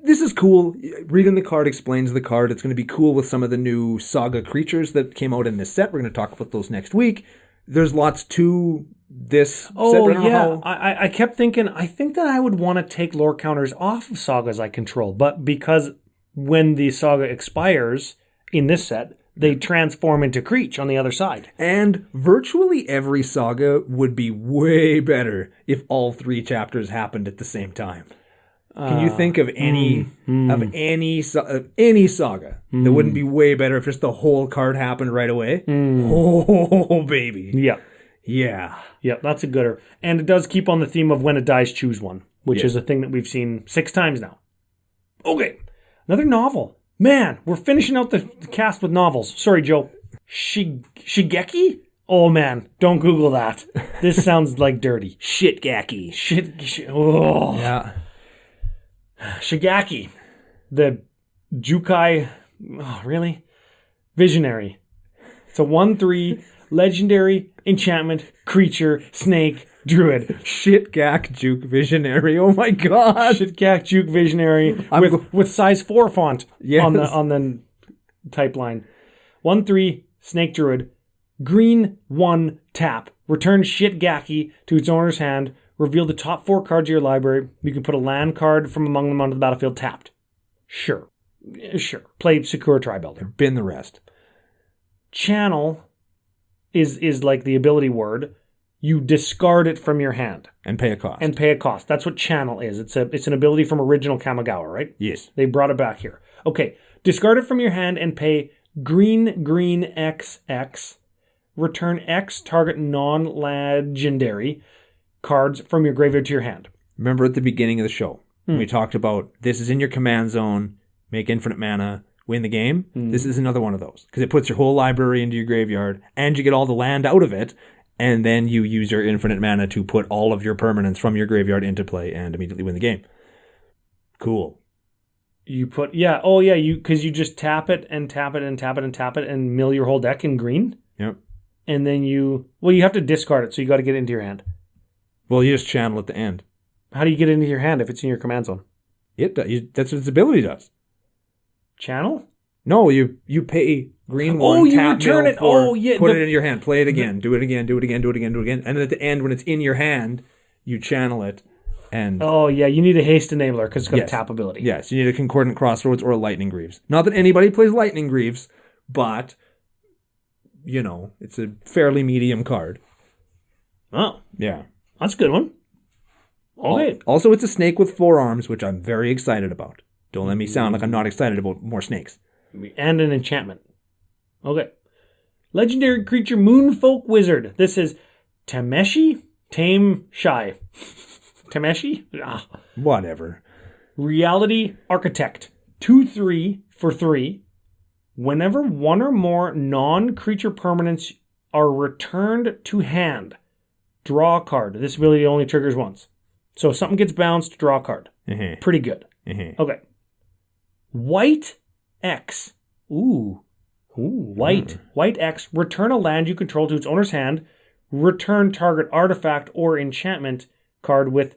this is cool. Reading the card explains the card. It's going to be cool with some of the new Saga creatures that came out in this set. We're going to talk about those next week. There's lots to this set. I kept thinking, I think that I would want to take lore counters off of sagas I control. But because when the saga expires in this set, they transform into Creech on the other side. And virtually every saga would be way better if all 3 chapters happened at the same time. Can you think of any saga that wouldn't be way better if just the whole card happened right away? Oh, baby. Yeah. Yeah, that's a gooder. And it does keep on the theme of when it dies, choose one, which is a thing that we've seen 6 times now. Okay, another novel. Man, we're finishing out the cast with novels. Sorry, Joe. Shigeki? Oh, man, don't Google that. This sounds like dirty. Shitgaki. Oh. Yeah. Shigeki. The Jukai... Oh, really? Visionary. It's a 1/3 legendary enchantment creature snake druid. Shitgak Juke Visionary. Oh my god. Shitgak Juke Visionary with size 4 font on the type line. 1/3 Snake Druid. Green 1 tap. Return Shitgaki to its owner's hand. Reveal the top 4 cards of your library. You can put a land card from among them onto the battlefield tapped. Sure. Play Sakura Tribuilder. Bin the rest. Channel is like the ability word. You discard it from your hand. And pay a cost. That's what channel is. It's an ability from original Kamigawa, right? Yes. They brought it back here. Okay. Discard it from your hand and pay green XX. Return X target non-legendary cards from your graveyard to your hand. Remember at the beginning of the show, we talked about this is in your command zone, make infinite mana, win the game. This is another one of those. Because it puts your whole library into your graveyard, and you get all the land out of it, and then you use your infinite mana to put all of your permanents from your graveyard into play and immediately win the game. Cool. Because you just tap it and tap it and tap it and tap it and mill your whole deck in green. Yep. And then you have to discard it, so you got to get it into your hand. Well, you just channel at the end. How do you get it into your hand if it's in your command zone? That's what its ability does. Channel? No, you pay green one, you tap return mill it. Four, put it in your hand, play it again, do it again. And then at the end, when it's in your hand, you channel it. And you need a haste enabler because it's got a tap ability. Yes, you need a Concordant Crossroads or a Lightning Greaves. Not that anybody plays Lightning Greaves, but, it's a fairly medium card. Oh. Yeah. That's a good one. Okay. Also, it's a snake with 4 arms, which I'm very excited about. Don't let me sound like I'm not excited about more snakes. And an enchantment. Okay. Legendary creature Moonfolk Wizard. This is Tameshi? Tame Shy. Tameshi? Whatever. Reality Architect. 2/3 for 3. Whenever one or more non-creature permanents are returned to hand, draw a card. This ability only triggers once. So if something gets bounced, draw a card. Pretty good. Okay. White X. White. White X. Return a land you control to its owner's hand. Return target artifact or enchantment card with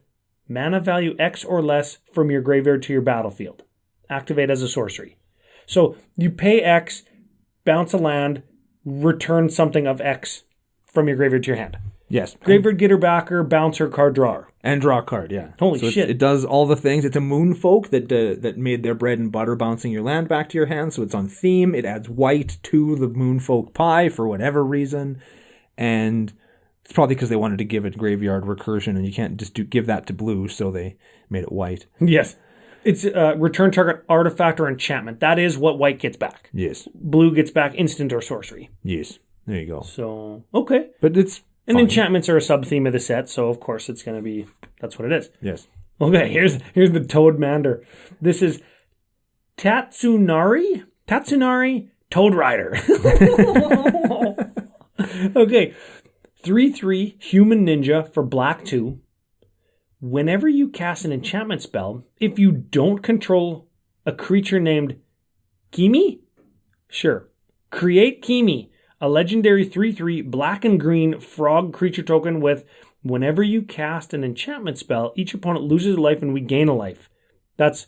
mana value X or less from your graveyard to your battlefield. Activate as a sorcery. So you pay X, bounce a land, return something of X from your graveyard to your hand. Yes. Graveyard getter backer, bouncer, card drawer. And draw a card, yeah. Holy shit. It does all the things. It's a moonfolk that made their bread and butter bouncing your land back to your hand, so it's on theme. It adds white to the moonfolk pie for whatever reason. And it's probably because they wanted to give it graveyard recursion, and you can't just give that to blue, so they made it white. Yes. It's return target artifact or enchantment. That is what white gets back. Yes. Blue gets back instant or sorcery. Yes. There you go. So, okay. But it's And fine. enchantments are a sub-theme of the set, so of course it's going to be, that's what it is. Yes. Okay, here's the Toad Mander. This is Tatsunari Toad Rider. Okay, 3/3 Human Ninja for black 2. Whenever you cast an enchantment spell, if you don't control a creature named Kimi, sure, create Kimi, a legendary 3/3 black and green frog creature token with whenever you cast an enchantment spell, each opponent loses a life and we gain a life. That's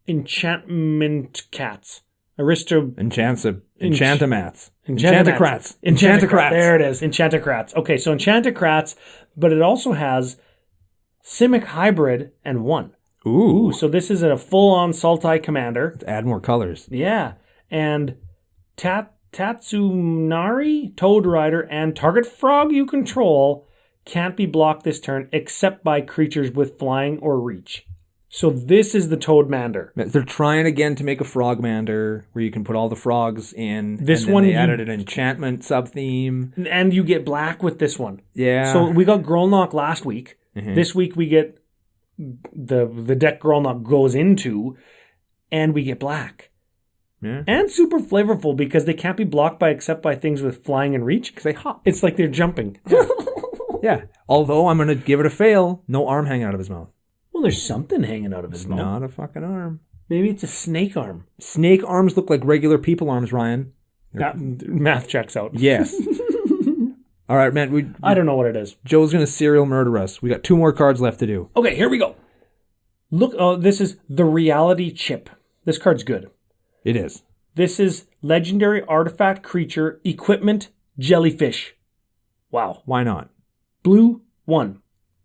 enchantment cats. Enchantocrats. There it is. Enchantocrats. Okay, so Enchantocrats, but it also has Simic Hybrid and 1. Ooh. So this is a full-on Sultai commander. Let's add more colors. Yeah. And Tatsunari, Toad Rider, and target frog you control can't be blocked this turn except by creatures with flying or reach. So this is the Toad Mander. They're trying again to make a Frogmander where you can put all the frogs in. This and then one they added an enchantment sub-theme. And you get black with this one. Yeah. So we got Grolnok last week. Mm-hmm. This week we get the deck Grolnok goes into, and we get black. Yeah. And super flavorful because they can't be blocked except by things with flying and reach. Because they hop. It's like they're jumping. Yeah. Although I'm going to give it a fail. No arm hanging out of his mouth. Well, there's something hanging out of his mouth. Not a fucking arm. Maybe it's a snake arm. Snake arms look like regular people arms, Ryan. That math checks out. Yes. All right, man. I don't know what it is. Joe's going to serial murder us. We got 2 more cards left to do. Okay, here we go. Look, this is the Reality Chip. This card's good. It is. This is legendary artifact creature equipment jellyfish. Wow. Why not? Blue 1.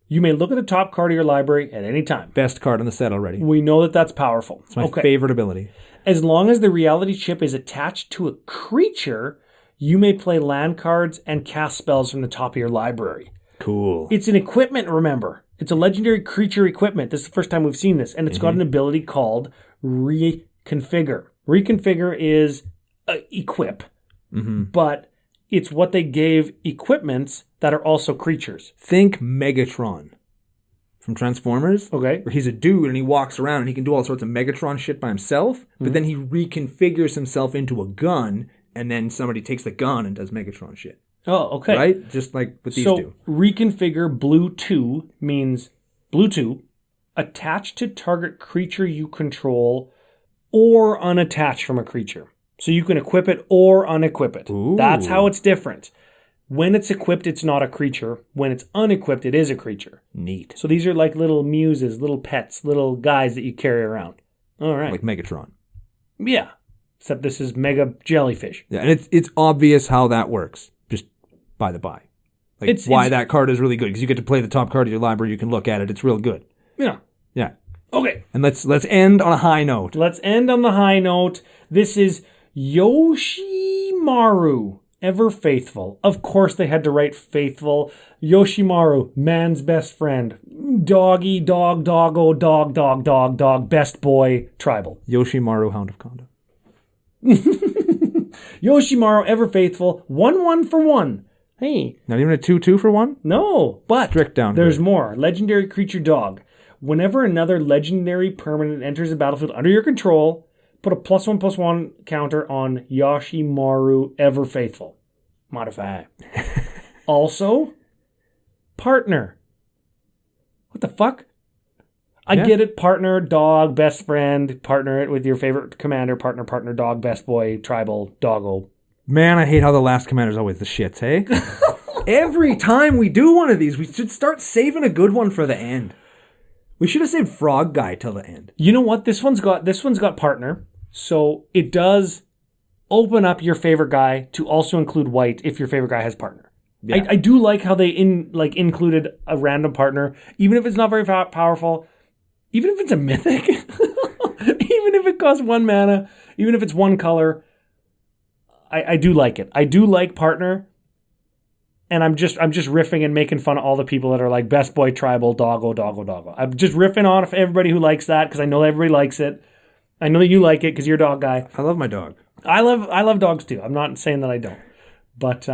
You may look at the top card of your library at any time. Best card in the set already. We know that that's powerful. It's my favorite ability. As long as the reality chip is attached to a creature, you may play land cards and cast spells from the top of your library. Cool. It's an equipment, remember. It's a legendary creature equipment. This is the first time we've seen this. And it's got an ability called Reconfigure. Reconfigure is equip. But it's what they gave equipments that are also creatures. Think Megatron from Transformers. Okay. Where he's a dude and he walks around and he can do all sorts of Megatron shit by himself. But then he reconfigures himself into a gun and then somebody takes the gun and does Megatron shit. Oh, okay. Right? Just like what these do. Reconfigure Blue 2 means Blue 2, attached to target creature you control or unattached from a creature. So you can equip it or unequip it. Ooh. That's how it's different. When it's equipped, it's not a creature. When it's unequipped, it is a creature. Neat. So these are like little muses, little pets, little guys that you carry around. All right. Like Megatron. Yeah. Except this is mega jellyfish. Yeah, and it's obvious how that works. Just by the by. Like It's- that card is really good. Because you get to play the top card of your library, you can look at it. It's real good. Yeah. Yeah. Okay. And let's end on a high note. Let's end on the high note. This is Yoshimaru, ever faithful. Of course they had to write faithful. Yoshimaru, man's best friend. Doggy, dog, doggo, dog, dog, dog, dog, best boy, tribal. Yoshimaru, Hound of Conda. Yoshimaru, ever faithful. 1-1 for 1. Hey. Not even a 2-2 for 1? No, but Strict down there's here. more. Legendary creature dog. Whenever another legendary permanent enters the battlefield under your control, put a +1/+1 counter on Yoshimaru, ever faithful. Modify. Also, partner. What the fuck? I get it. Partner, dog, best friend. Partner it with your favorite commander. Partner, dog, best boy, tribal, doggo. Man, I hate how the last commander's always the shits, hey? Every time we do one of these, we should start saving a good one for the end. We should have saved Frog Guy till the end. You know what? This one's got partner. So it does open up your favorite guy to also include white if your favorite guy has partner. Yeah. I do like how they included a random partner, even if it's not very powerful, even if it's a mythic, even if it costs 1 mana, even if it's 1 color. I do like it. I do like partner. And I'm just riffing and making fun of all the people that are like best boy, tribal, doggo, doggo, doggo. I'm just riffing on everybody who likes that because I know everybody likes it. I know that you like it because you're a dog guy. I love my dog. I love dogs too. I'm not saying that I don't. But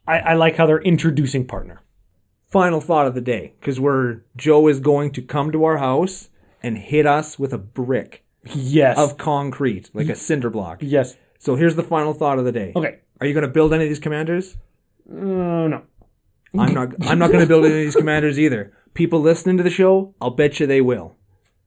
I like how they're introducing partner. Final thought of the day, because Joe is going to come to our house and hit us with a brick Yes. of concrete, like a cinder block. Yes. So here's the final thought of the day. Okay. Are you going to build any of these commanders? No. I'm not going to build any of these commanders either. People listening to the show, I'll bet you they will.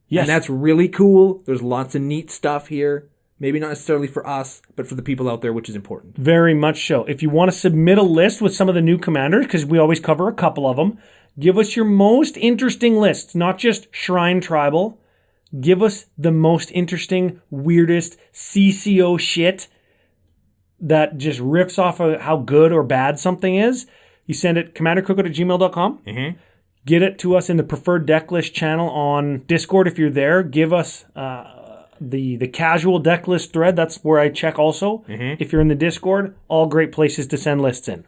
Yes. And that's really cool. There's lots of neat stuff here. Maybe not necessarily for us, but for the people out there, which is important. Very much so. If you want to submit a list with some of the new commanders, because we always cover a couple of them, give us your most interesting lists, not just Shrine Tribal. Give us the most interesting, weirdest CCO shit that just riffs off of how good or bad something is. You send it commandercookout@gmail.com. Mm-hmm. Get it to us in the preferred deck list channel on Discord if you're there. Give us the casual deck list thread. That's where I check also. Mm-hmm. If you're in the Discord, all great places to send lists in.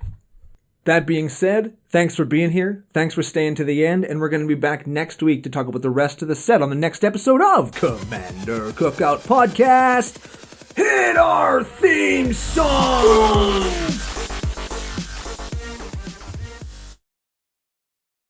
That being said, thanks for being here. Thanks for staying to the end. And we're going to be back next week to talk about the rest of the set on the next episode of Commander Cookout Podcast. Hit our theme song!